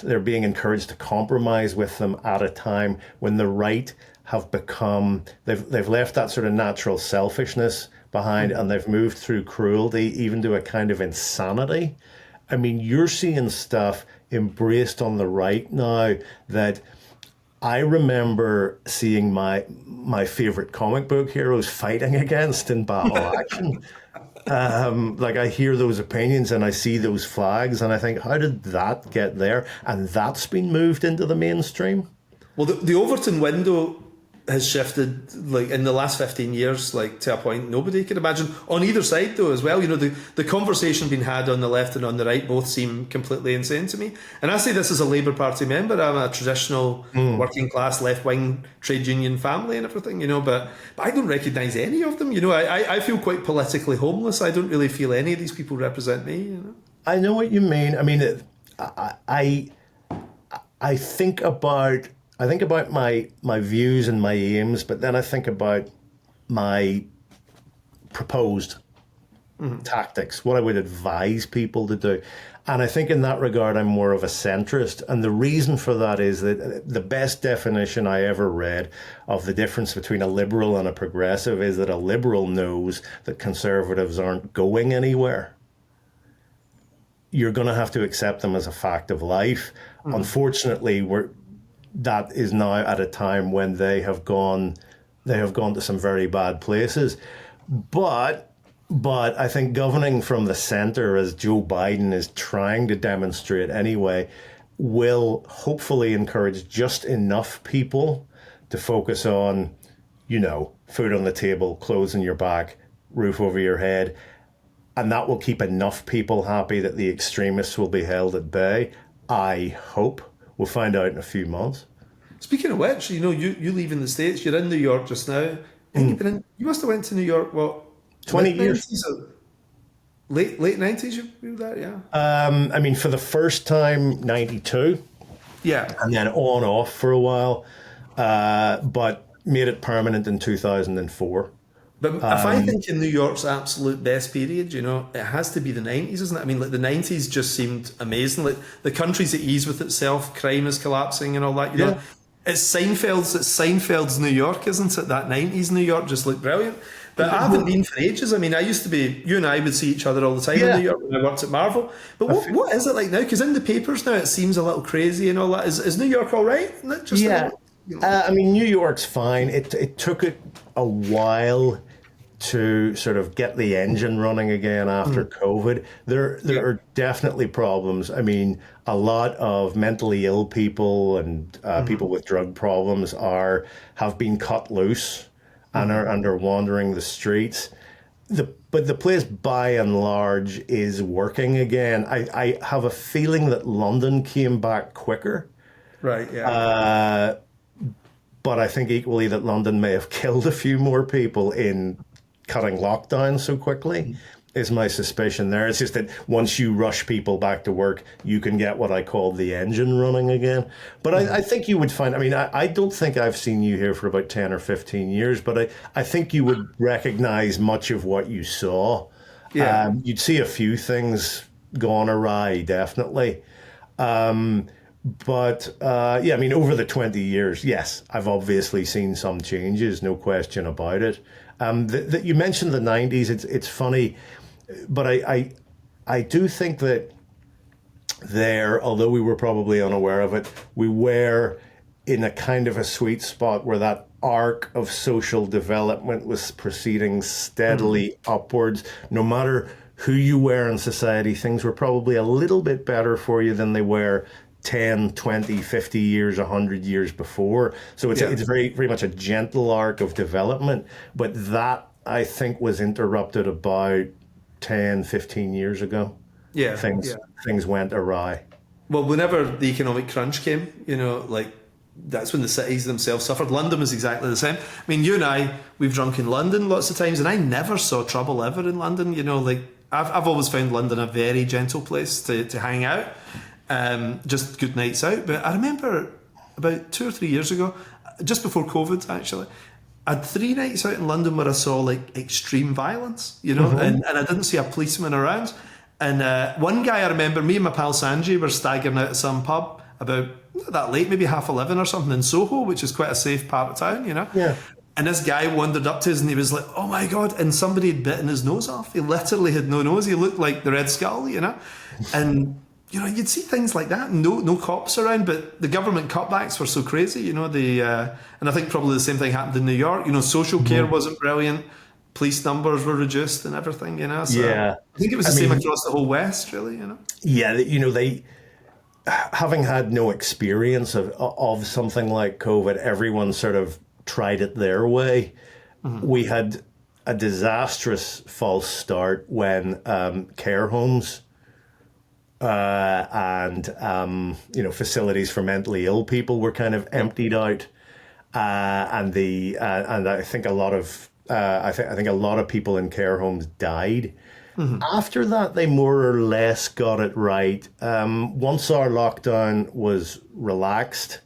They're being encouraged to compromise with them at a time when the right have become, they've left that sort of natural selfishness behind, and they've moved through cruelty even to a kind of insanity. I mean, you're seeing stuff embraced on the right now that I remember seeing my favorite comic book heroes fighting against in battle action. Like, I hear those opinions and I see those flags and I think, how did that get there? And that's been moved into the mainstream. Well, the Overton window has shifted, like, in the last 15 years, like, to a point nobody could imagine. On either side, though, as well. You know, the conversation being had on the left and on the right both seem completely insane to me. And I say this as a Labour Party member. I'm a traditional working class left wing trade union family and everything, you know, but I don't recognise any of them. You know, I feel quite politically homeless. I don't really feel any of these people represent me, you know. I know what you mean. I mean, I think about my views and my aims, but then I think about my proposed tactics, what I would advise people to do. And I think in that regard, I'm more of a centrist. And the reason for that is that the best definition I ever read of the difference between a liberal and a progressive is that a liberal knows that conservatives aren't going anywhere. You're going to have to accept them as a fact of life. Unfortunately, that is now at a time when they have gone to some very bad places. But I think governing from the center, as Joe Biden is trying to demonstrate anyway, will hopefully encourage just enough people to focus on, you know, food on the table, clothes on your back, roof over your head. And that will keep enough people happy that the extremists will be held at bay. I hope. We'll find out in a few months. Speaking of which, you know, you leave in the States, you're in New York just now. You must have went to New York, what? 20 years. 90s or late 90s you were there, yeah? I mean, for the first time, 92. Yeah. And then on off for a while, but made it permanent in 2004. But if I think in New York's absolute best period, you know, it has to be the 90s, isn't it? I mean, like, the 90s just seemed amazing. Like, the country's at ease with itself, crime is collapsing and all that, you know. It's Seinfeld's New York, isn't it? That 90s New York just looked brilliant. But I haven't been for ages. I mean, I used to be, you and I would see each other all the time in New York when I worked at Marvel. But what is it like now? Because in the papers now, it seems a little crazy and all that. Is New York all right? Just I mean, New York's fine. It took it a while to sort of get the engine running again after COVID. There are definitely problems. I mean, a lot of mentally ill people and people with drug problems have been cut loose and are wandering the streets. But the place, by and large, is working again. I have a feeling that London came back quicker. Right, yeah. But I think equally that London may have killed a few more people in cutting lockdown so quickly, is my suspicion there. It's just that once you rush people back to work, you can get what I call the engine running again. But I think you would find, I mean, I don't think I've seen you here for about 10 or 15 years, but I think you would recognize much of what you saw. Yeah. You'd see a few things gone awry, definitely. Yeah, I mean, over the 20 years, yes, I've obviously seen some changes, no question about it. You mentioned the 90s. It's funny, but I do think that although we were probably unaware of it, we were in a kind of a sweet spot where that arc of social development was proceeding steadily upwards. No matter who you were in society, things were probably a little bit better for you than they were 10, 20, 50 years, 100 years before. So it's very, very much a gentle arc of development. But that, I think, was interrupted about 10, 15 years ago. Things went awry. Well, whenever the economic crunch came, you know, like, that's when the cities themselves suffered. London was exactly the same. I mean, you and I, we've drunk in London lots of times, and I never saw trouble ever in London. You know, like I've always found London a very gentle place to hang out, just good nights out. But I remember about 2 or 3 years ago, just before COVID actually, I had 3 nights out in London where I saw like extreme violence, you know, and I didn't see a policeman around. And one guy I remember, me and my pal Sanjay were staggering out of some pub about not that late, maybe 11:30 or something in Soho, which is quite a safe part of town, you know. Yeah. And this guy wandered up to us and he was like, "Oh my God," and somebody had bitten his nose off. He literally had no nose. He looked like the Red Skull, you know. And you know, you'd see things like that, and no cops around, but the government cutbacks were so crazy, you know. And I think probably the same thing happened in New York. You know, social care wasn't brilliant. Police numbers were reduced and everything, you know. So Yeah. I think it was the same across the whole West, really, you know. Yeah, you know, they, having had no experience of something like COVID, everyone sort of tried it their way. We had a disastrous false start when care homes and you know, facilities for mentally ill people were kind of emptied out, and I think a lot of I think a lot of people in care homes died. After that, they more or less got it right. Once our lockdown was relaxed,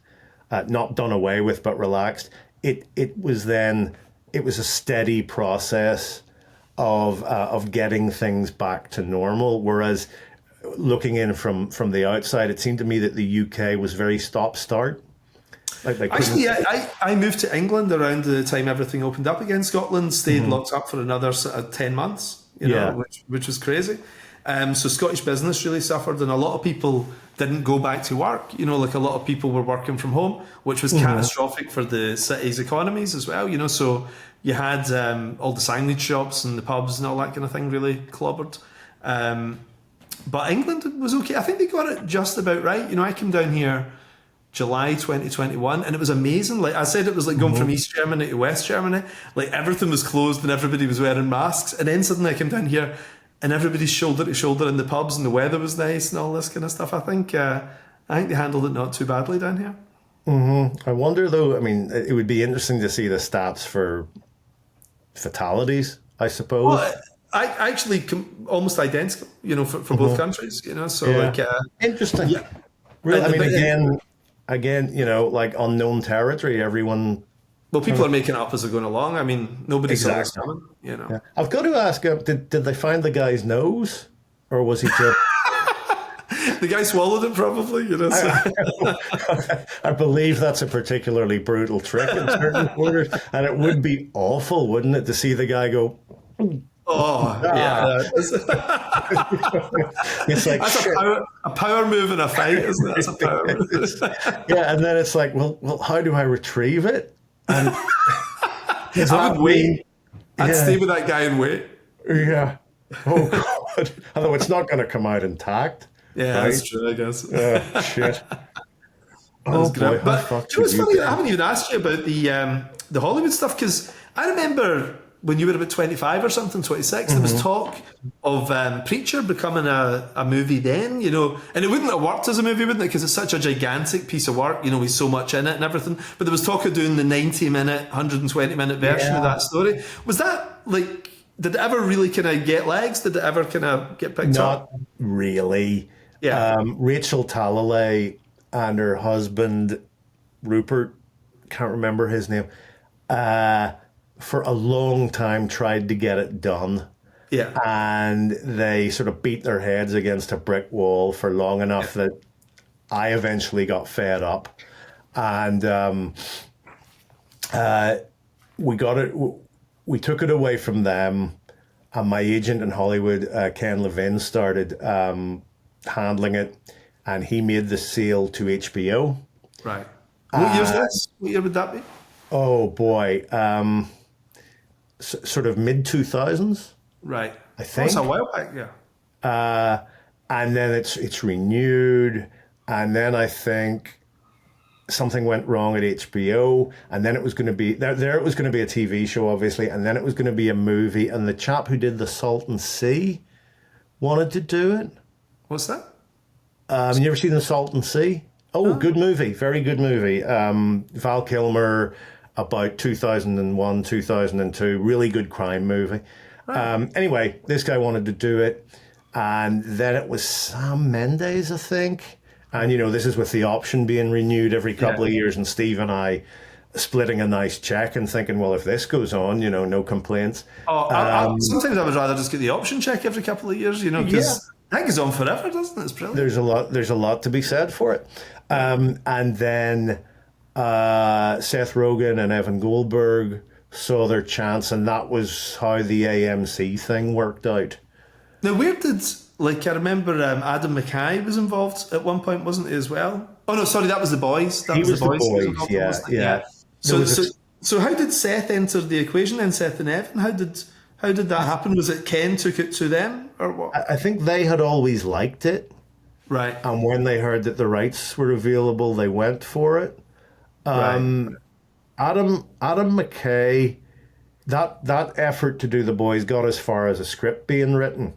not done away with, but relaxed, it was a steady process of getting things back to normal. Whereas looking in from the outside, it seemed to me that the UK was very stop-start. Actually, I moved to England around the time everything opened up again. Scotland stayed locked up for another sort of 10 months. You know, which was crazy. So Scottish business really suffered, and a lot of people didn't go back to work. You know, like a lot of people were working from home, which was catastrophic for the city's economies as well. You know, so you had all the signage shops and the pubs and all that kind of thing really clobbered. But England was okay. I think they got it just about right. You know, I came down here July 2021, and it was amazing. Like I said, it was like going from East Germany to West Germany. Like everything was closed and everybody was wearing masks. And then suddenly I came down here and everybody's shoulder to shoulder in the pubs and the weather was nice and all this kind of stuff. I think they handled it not too badly down here. I wonder though, I mean, it would be interesting to see the stats for fatalities, I suppose. Well, I actually almost identical, you know, for both countries, you know, so like... interesting. Yeah. Really, I mean, again, you know, like unknown territory, everyone... Well, people are making it up as they're going along. I mean, nobody saw this coming, you know. Yeah. I've got to ask, did they find the guy's nose? Or was he just... The guy swallowed it probably, you know. So. I believe that's a particularly brutal trick in certain quarters. And it would be awful, wouldn't it, to see the guy go... Oh, yeah. It's like that's a power move in a fight, isn't it? That's a power move. Yeah, and then it's like, well, how do I retrieve it? And I would wait. I'd stay with that guy and wait. Yeah. Oh, God. Although it's not going to come out intact. Yeah, right? That's true, I guess. Shit. Oh, boy. But you know, it's funny, I haven't even asked you about the Hollywood stuff, because I remember... when you were about 25 or something, 26, there was talk of Preacher becoming a movie then, you know, and it wouldn't have worked as a movie, wouldn't it? Because it's such a gigantic piece of work, you know, with so much in it and everything. But there was talk of doing the 90-minute, 120-minute version of that story. Was that, like, did it ever really kind of get legs? Did it ever kind of get picked up? Not really. Yeah. Rachel Talalay and her husband, Rupert, can't remember his name, for a long time tried to get it done. Yeah. And they sort of beat their heads against a brick wall for long enough that I eventually got fed up. And we got it, we took it away from them. And my agent in Hollywood, Ken Levin, started handling it. And he made the sale to HBO. Right. What year is this? What year would that be? Oh, boy. Sort of mid-2000s. Right. I think. That's a while back, yeah. And then it's renewed. And then I think something went wrong at HBO. And then it was going to be... it was going to be a TV show, obviously. And then it was going to be a movie. And the chap who did The Salton Sea wanted to do it. What's that? You ever seen The Salton Sea? Oh, good movie. Very good movie. Val Kilmer, about 2001, 2002. Really good crime movie. Anyway, this guy wanted to do it. And then it was Sam Mendes, I think. And, this is with the option being renewed every couple of years. And Steve and I splitting a nice check and thinking, well, if this goes on, no complaints. Sometimes I would rather just get the option check every couple of years, because that goes on forever, doesn't it? It's brilliant. There's a lot to be said for it. And then Seth Rogen and Evan Goldberg saw their chance, and that was how the AMC thing worked out. Now, where did, I remember Adam McKay was involved at one point, wasn't he, as well? Oh, no, sorry, that was The Boys. He was The Boys, yeah. So how did Seth enter the equation then, Seth and Evan? How did that happen? Was it Ken took it to them, or what? I think they had always liked it. Right. And when they heard that the rights were available, they went for it. Right. Adam McKay, that effort to do The Boys got as far as a script being written.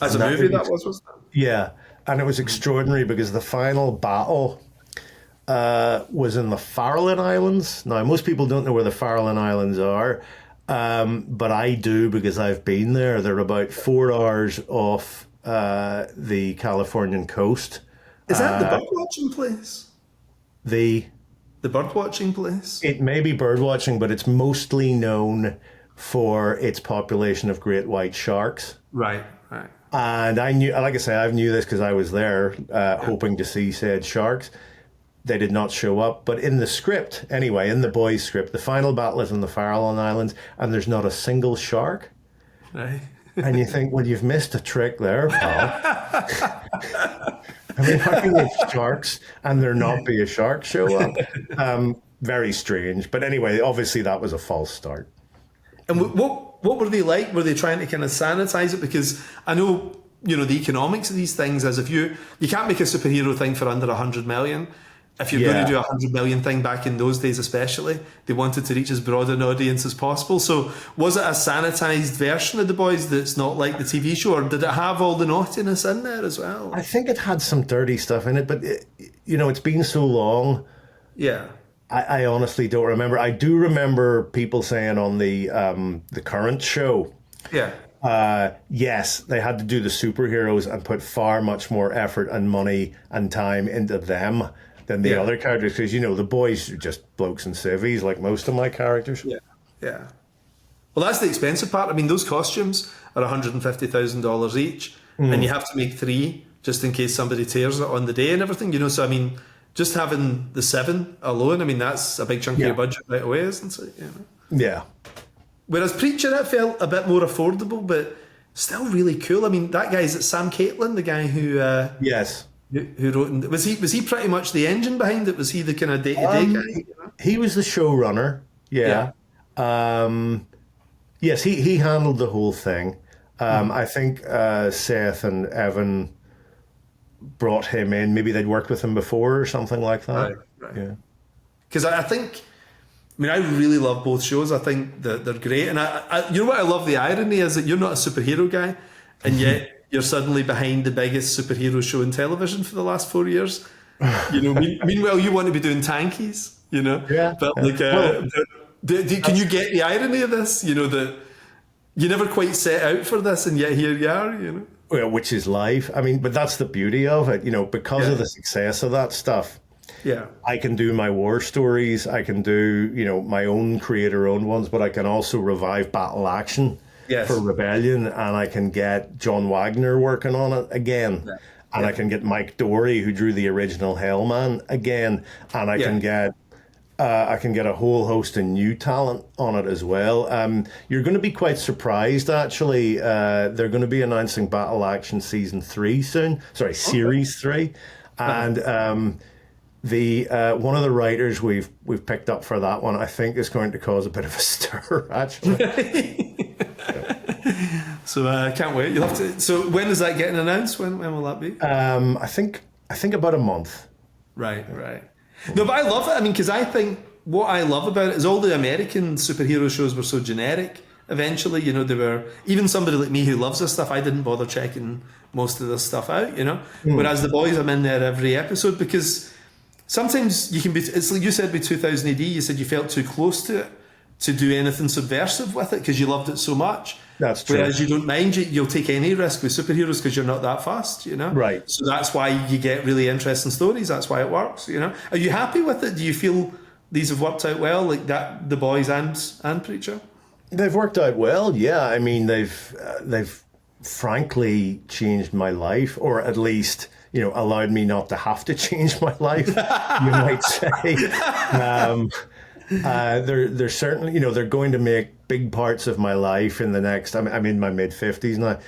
As a movie, that was? Yeah. And it was extraordinary because the final battle was in the Farallon Islands. Now, most people don't know where the Farallon Islands are, but I do because I've been there. They're about 4 hours off the Californian coast. Is that the bird watching place? The bird watching place? It may be bird watching, but it's mostly known for its population of great white sharks. Right. And I knew, like I say, I knew this because I was there hoping to see said sharks. They did not show up. But in the script, anyway, in the Boys script, the final battle is in the Farallon Islands and there's not a single shark. Right. And you think, well, you've missed a trick there, pal. I mean, how can you have sharks and there not be a shark show up? Very strange. But anyway, obviously that was a false start. And what were they like? Were they trying to kind of sanitize it? Because I know, the economics of these things is if you can't make a superhero thing for under 100 million. If you're going to do a 100 million thing back in those days especially, they wanted to reach as broad an audience as possible. So was it a sanitized version of The Boys that's not like the TV show, or did it have all the naughtiness in there as well? I think it had some dirty stuff in it, but it's been so long. Yeah. I honestly don't remember. I do remember people saying on the current show, yes, they had to do the superheroes and put far much more effort and money and time into them than the other characters, because the boys are just blokes and civvies like most of my characters. Yeah. Well, that's the expensive part. I mean, those costumes are $150,000 each, and you have to make 3 just in case somebody tears it on the day and everything. So I mean, just having the 7 alone, I mean, that's a big chunk of your budget right away, isn't it? Yeah. Whereas Preacher, it felt a bit more affordable, but still really cool. I mean, that guy's Sam Caitlin, the guy who yes, who wrote. Was he pretty much the engine behind it? Was he the kind of day-to-day guy? He was the showrunner. Yeah. Yes, he handled the whole thing. I think Seth and Evan brought him in. Maybe they'd worked with him before or something like that. Right. Yeah. Because I think, I really love both shows. I think that they're great. And I what I love the irony is that you're not a superhero guy, and yet you're suddenly behind the biggest superhero show in television for the last 4 years. Meanwhile, you want to be doing tankies, Yeah. But can you get the irony of this? That you never quite set out for this, and yet here you are, Well, which is life. I mean, but that's the beauty of it, because of the success of that stuff. Yeah. I can do my war stories. I can do, my own creator-owned ones, but I can also revive Battle Action for Rebellion, and I can get John Wagner working on it again. Yeah. And I can get Mike Dory, who drew the original Hellman, again. And I can get a whole host of new talent on it as well. You're going to be quite surprised, actually. They're going to be announcing Battle Action Season 3 soon. Sorry, Series 3. And the one of the writers we've picked up for that one, I think, is going to cause a bit of a stir, actually. So I can't wait. You'll have to. So when is that getting announced? When will that be? I think about a month. Right. No, but I love it. I mean, because I think what I love about it is all the American superhero shows were so generic eventually. You know, they were, even somebody like me who loves this stuff, I didn't bother checking most of this stuff out, you know. Whereas the boys, I'm in there every episode because sometimes you can be, it's like you said with 2000 AD, you said you felt too close to it to do anything subversive with it because you loved it so much. That's true. Whereas you don't mind, you'll take any risk with superheroes because you're not that fast, you know? Right. So that's why you get really interesting stories. That's why it works, you know? Are you happy with it? Do you feel these have worked out well, like that, The Boys and Preacher? They've worked out well, yeah. I mean, they've frankly changed my life, or at least, you know, allowed me not to have to change my life, you might say. They're certainly, you know, they're going to make big parts of my life in the next, I'm in my mid-50s now,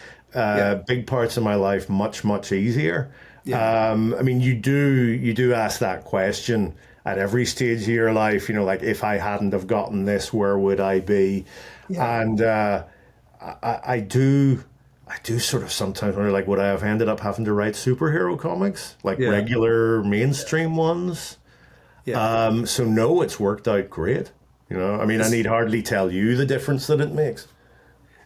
big parts of my life much, much easier. I mean, you do ask that question at every stage of your life, you know, like, if I hadn't have gotten this, where would I be? And I do sort of sometimes wonder, like, would I have ended up having to write superhero comics, like regular mainstream ones? So no, it's worked out great. You know, I mean, I need hardly tell you the difference that it makes.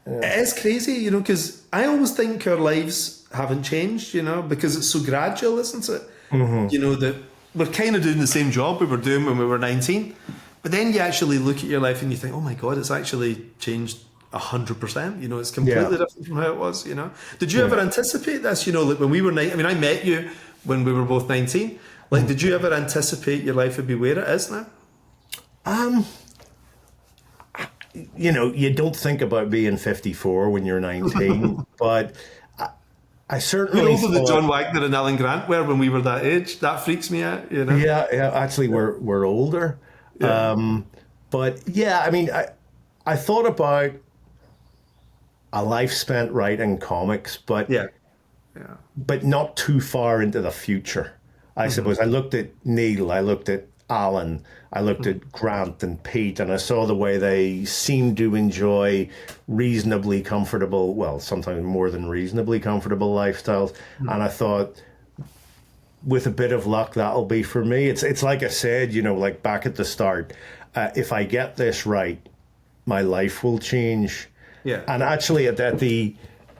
It is crazy, you know, because I always think our lives haven't changed, you know, because it's so gradual, isn't it? You know, that we're kind of doing the same job we were doing when we were 19, but then you actually look at your life and you think, oh my God, it's actually changed 100%. You know, it's completely different from how it was, you know. Did you ever anticipate this? You know, like when we were 19, I mean, I met you when we were both 19. Like, did you ever anticipate your life would be where it is now? You know, you don't think about being 54 when you're 19, but I certainly also that John Wagner and Alan Grant were when we were that age. That freaks me out, you know. Yeah. Actually, we're older. But yeah, I mean, I thought about a life spent writing comics, but but not too far into the future. I suppose I looked at Neil, I looked at Alan, I looked at Grant and Pete, and I saw the way they seemed to enjoy reasonably comfortable, well, sometimes more than reasonably comfortable lifestyles. And I thought, with a bit of luck, that'll be for me. It's like I said, you know, like back at the start, if I get this right, my life will change. And actually, at the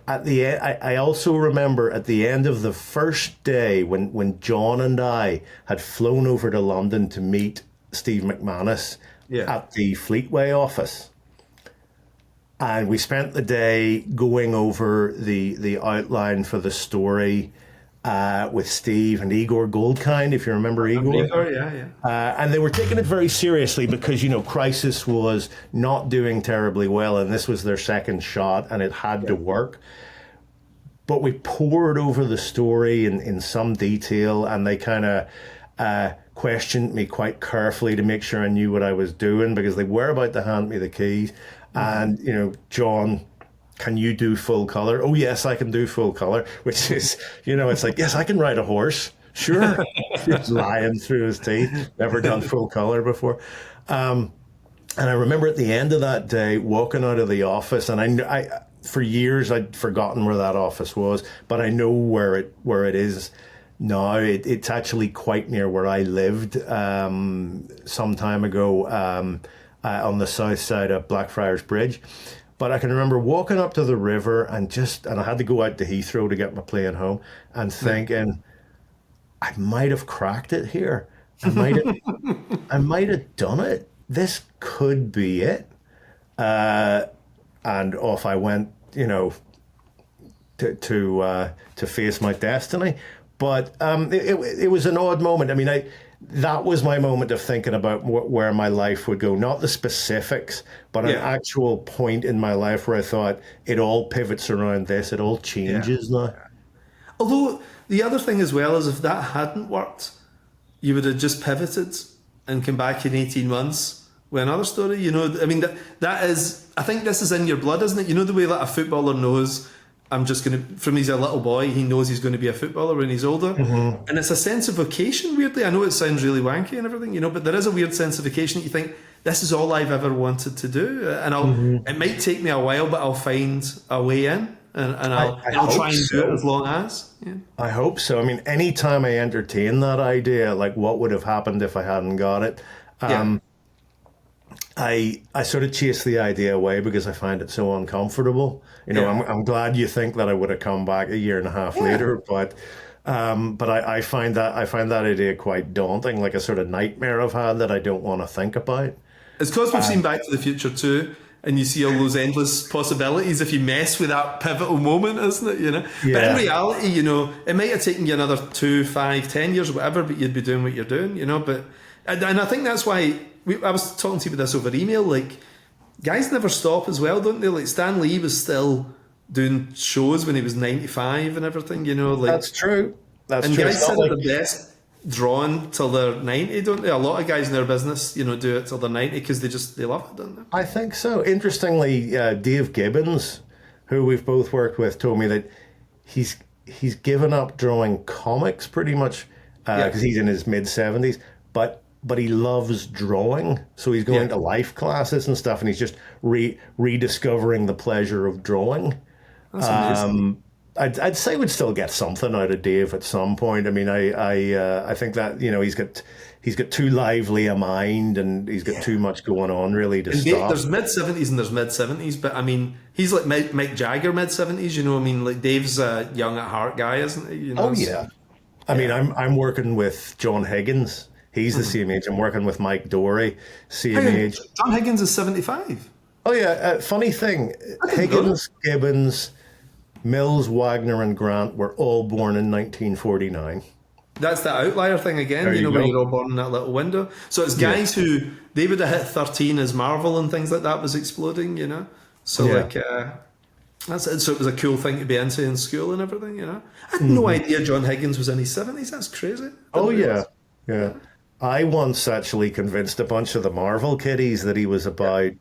end, I also remember at the end of the first day when John and I had flown over to London to meet Steve McManus at the Fleetway office. And we spent the day going over the outline for the story with Steve and Igor Goldkind, if you remember Igor. And they were taking it very seriously because, you know, Crisis was not doing terribly well and this was their second shot and it had to work. But we poured over the story in some detail and they kind of questioned me quite carefully to make sure I knew what I was doing because they were about to hand me the keys. And, you know, John, can you do full color? Oh, yes, I can do full color, which is, you know, it's like, yes, I can ride a horse. Sure. He's lying through his teeth. Never done full color before. And I remember at the end of that day, walking out of the office, and I for years, I'd forgotten where that office was, but I know where it is now. It's actually quite near where I lived some time ago on the south side of Blackfriars Bridge. But I can remember walking up to the river and I had to go out to Heathrow to get my plane home and thinking, I might have cracked it here. I might have done it. This could be it. And off I went, you know, to face my destiny. But it was an odd moment. I mean, that was my moment of thinking about where my life would go. Not the specifics, but an actual point in my life where I thought it all pivots around this. It all changes now. Although the other thing as well is if that hadn't worked, you would have just pivoted and come back in 18 months with another story. You know, I mean, that is, I think this is in your blood, isn't it? You know, the way that a footballer knows, I'm just going to, from he's a little boy, he knows he's going to be a footballer when he's older. And it's a sense of vocation, weirdly. I know it sounds really wanky and everything, you know, but there is a weird sense of vocation that you think, this is all I've ever wanted to do. And it might take me a while, but I'll find a way in. And I'll try and do it as long as. I hope so. I mean, anytime I entertain that idea, like what would have happened if I hadn't got it, I sort of chase the idea away because I find it so uncomfortable. I'm glad you think that I would have come back a year and a half later, but I find that idea quite daunting, like a sort of nightmare I've had that I don't want to think about. It's because we've seen Back to the Future too, and you see all those endless possibilities if you mess with that pivotal moment, isn't it? Yeah. But in reality, it might have taken you another 2, 5, 10 years or whatever, but you'd be doing what you're doing, But and I think that's why I was talking to you about this over email. Like, guys never stop as well, don't they? Like, Stan Lee was still doing shows when he was 95 and everything. Like, that's true. That's and true. guys sit at the best drawing till they're 90, don't they? A lot of guys in their business, do it till they're 90 because they love it, don't they? I think so. Interestingly, Dave Gibbons, who we've both worked with, told me that he's given up drawing comics pretty much because he's in his mid-70s, but he loves drawing, so he's going to life classes and stuff, and he's just rediscovering the pleasure of drawing. That's amazing. I'd say we'd still get something out of Dave at some point. I mean, I think that he's got too lively a mind and he's got too much going on really to stop. There's mid-70s and there's mid-70s, but I mean, he's like Mick Jagger mid-70s. I mean, like Dave's a young at heart guy, isn't he? Oh yeah. I mean, I'm working with John Higgins. He's the same age. I'm working with Mike Dorey, same age. John Higgins is 75. Oh yeah. Funny thing, Higgins, Gibbons, Mills, Wagner, and Grant were all born in 1949. That's the outlier thing again, when you're all born in that little window. So it's guys who, they would have hit 13 as Marvel and things like that was exploding, So that's it. So it was a cool thing to be into in school and everything, I had no idea John Higgins was in his 70s. That's crazy. Yeah. I once actually convinced a bunch of the Marvel kiddies that he was about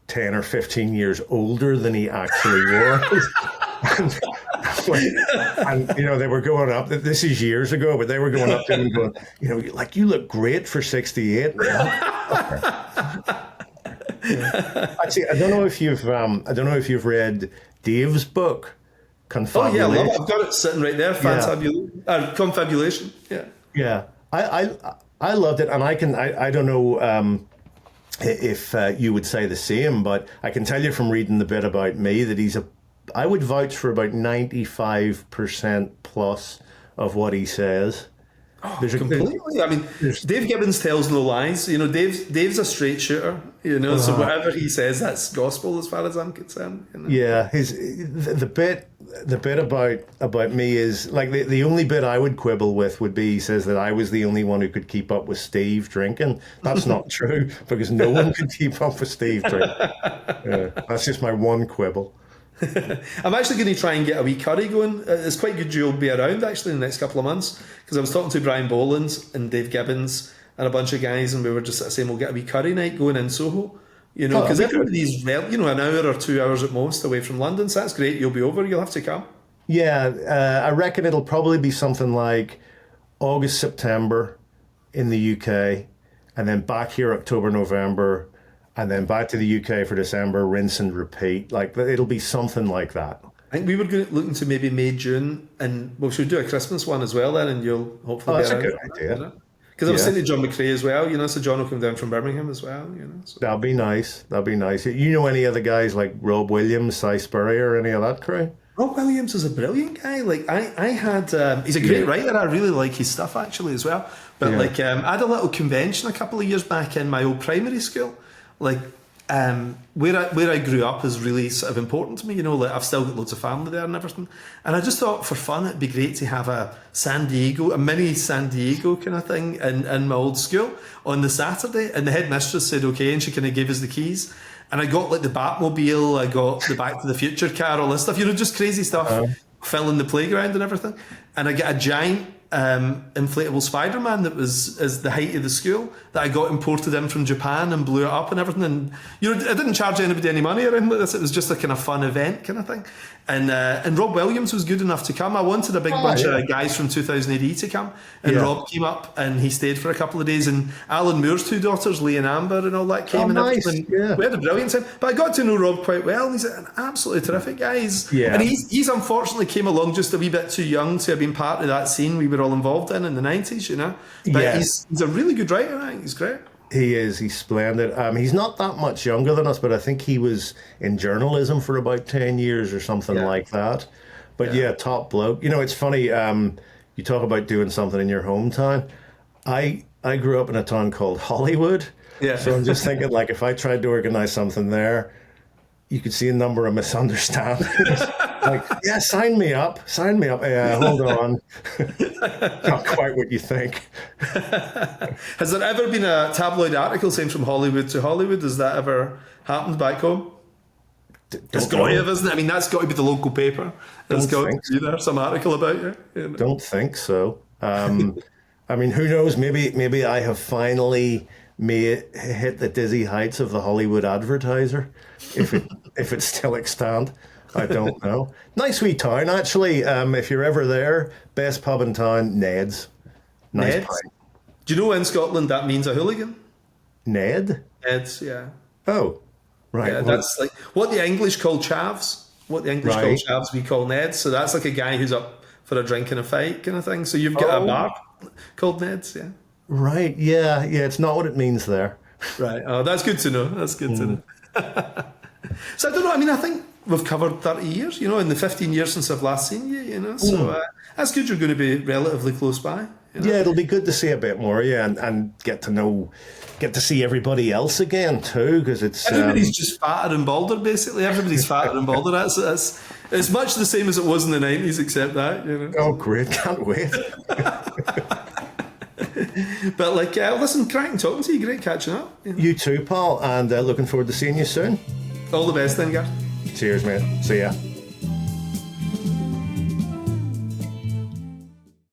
10 or 15 years older than he actually was. and they were going up. This is years ago, but they were going up to him and going, like, you look great for 68. Actually, I don't know if you've read Dave's book, Confabulation. Oh yeah, I love it. I've got it sitting right there. Confabulation. Yeah. I loved it, and I don't know if you would say the same, but I can tell you from reading the bit about me that I would vouch for about 95% plus of what he says. Oh, completely. I mean, Dave Gibbons tells no lies. Dave's a straight shooter. So whatever he says, that's gospel as far as I'm concerned. Yeah, the bit about me is like the only bit I would quibble with would be he says that I was the only one who could keep up with Steve drinking. That's not true because no one could keep up with Steve drinking. That's just my one quibble. I'm actually going to try and get a wee curry going. It's quite good you'll be around actually in the next couple of months because I was talking to Brian Boland and Dave Gibbons and a bunch of guys, and we were just saying we'll get a wee curry night going in Soho. Because everybody's an hour or 2 hours at most away from London, so that's great. You'll be over. You'll have to come. Yeah, I reckon it'll probably be something like August, September in the UK, and then back here October, November. And then back to the UK for December, rinse and repeat. Like, it'll be something like that. I think we were looking to maybe May, June, and we should do a Christmas one as well then, and you'll hopefully be around. That's a good idea. Because I was saying to John McCrae as well, so John will come down from Birmingham as well, So. That'd be nice. You know any other guys like Rob Williams, Cy Spurrier, any of that crew? Rob Williams is a brilliant guy. Like I had, he's a great writer. I really like his stuff actually as well. But I had a little convention a couple of years back in my old primary school. Like where I grew up is really sort of important to me. Like I've still got loads of family there and everything. And I just thought for fun it'd be great to have a mini San Diego kind of thing in my old school on the Saturday. And the headmistress said okay, and she kind of gave us the keys. And I got like the Batmobile, I got the Back to the Future car, all this stuff, just crazy stuff, filling the playground and everything. And I get a giant inflatable Spider-Man that was as the height of the school that I got imported in from Japan and blew it up and everything. And I didn't charge anybody any money or anything like this. It was just a kind of fun event kind of thing. And Rob Williams was good enough to come. I wanted a big bunch of guys from 2000 AD to come, and Rob came up and he stayed for a couple of days. And Alan Moore's two daughters, Lee and Amber, and all that came and everything. Yeah. We had a brilliant time. But I got to know Rob quite well, and he's an absolutely terrific guy. And he's unfortunately came along just a wee bit too young to have been part of that scene we were all involved in the 90s, But he's a really good writer. I think he's great. He is. He's splendid. He's not that much younger than us, but I think he was in journalism for about 10 years or something like that. But yeah, top bloke. You know, it's funny. You talk about doing something in your hometown. I grew up in a town called Hollywood. Yeah. So I'm just thinking, like, if I tried to organize something there, you could see a number of misunderstandings. Like, yeah, sign me up. Yeah, hold on. Not quite what you think. Has there ever been a tabloid article saying from Hollywood to Hollywood? Has that ever happened back home? It's got to have, isn't it? I mean, that's got to be the local paper. There's got to be there, some article about you. You know? Don't think so. I mean, who knows? Maybe I have finally hit the dizzy heights of the Hollywood Advertiser, if it's still extant. I don't know. Nice wee town, actually. If you're ever there, best pub in town, Ned's. Nice Ned's? pint. Do you know in Scotland that means a hooligan? Ned? Ned's, yeah. Oh, right. Yeah, that's like what the English call chavs. What the English call chavs, we call Ned's. So that's like a guy who's up for a drink and a fight kind of thing. So you've got a bar called Ned's, yeah. Right, yeah. It's not what it means there. Right. Oh, that's good to know. That's good to know. So I don't know. I mean, I think we've covered 30 years, you know, in the 15 years since I've last seen you, you know. So that's good. You're going to be relatively close by. You know? Yeah, it'll be good to see a bit more, and get to see everybody else again too, because it's everybody's just fatter and balder. Basically, everybody's fatter and balder. That's it's much the same as it was in the 90s, except that, you know. Oh, great! Can't wait. But like, listen, cracking talking to you. Great catching up. You know? You too, pal, and looking forward to seeing you soon. All the best then, Garth. Cheers, mate. See ya.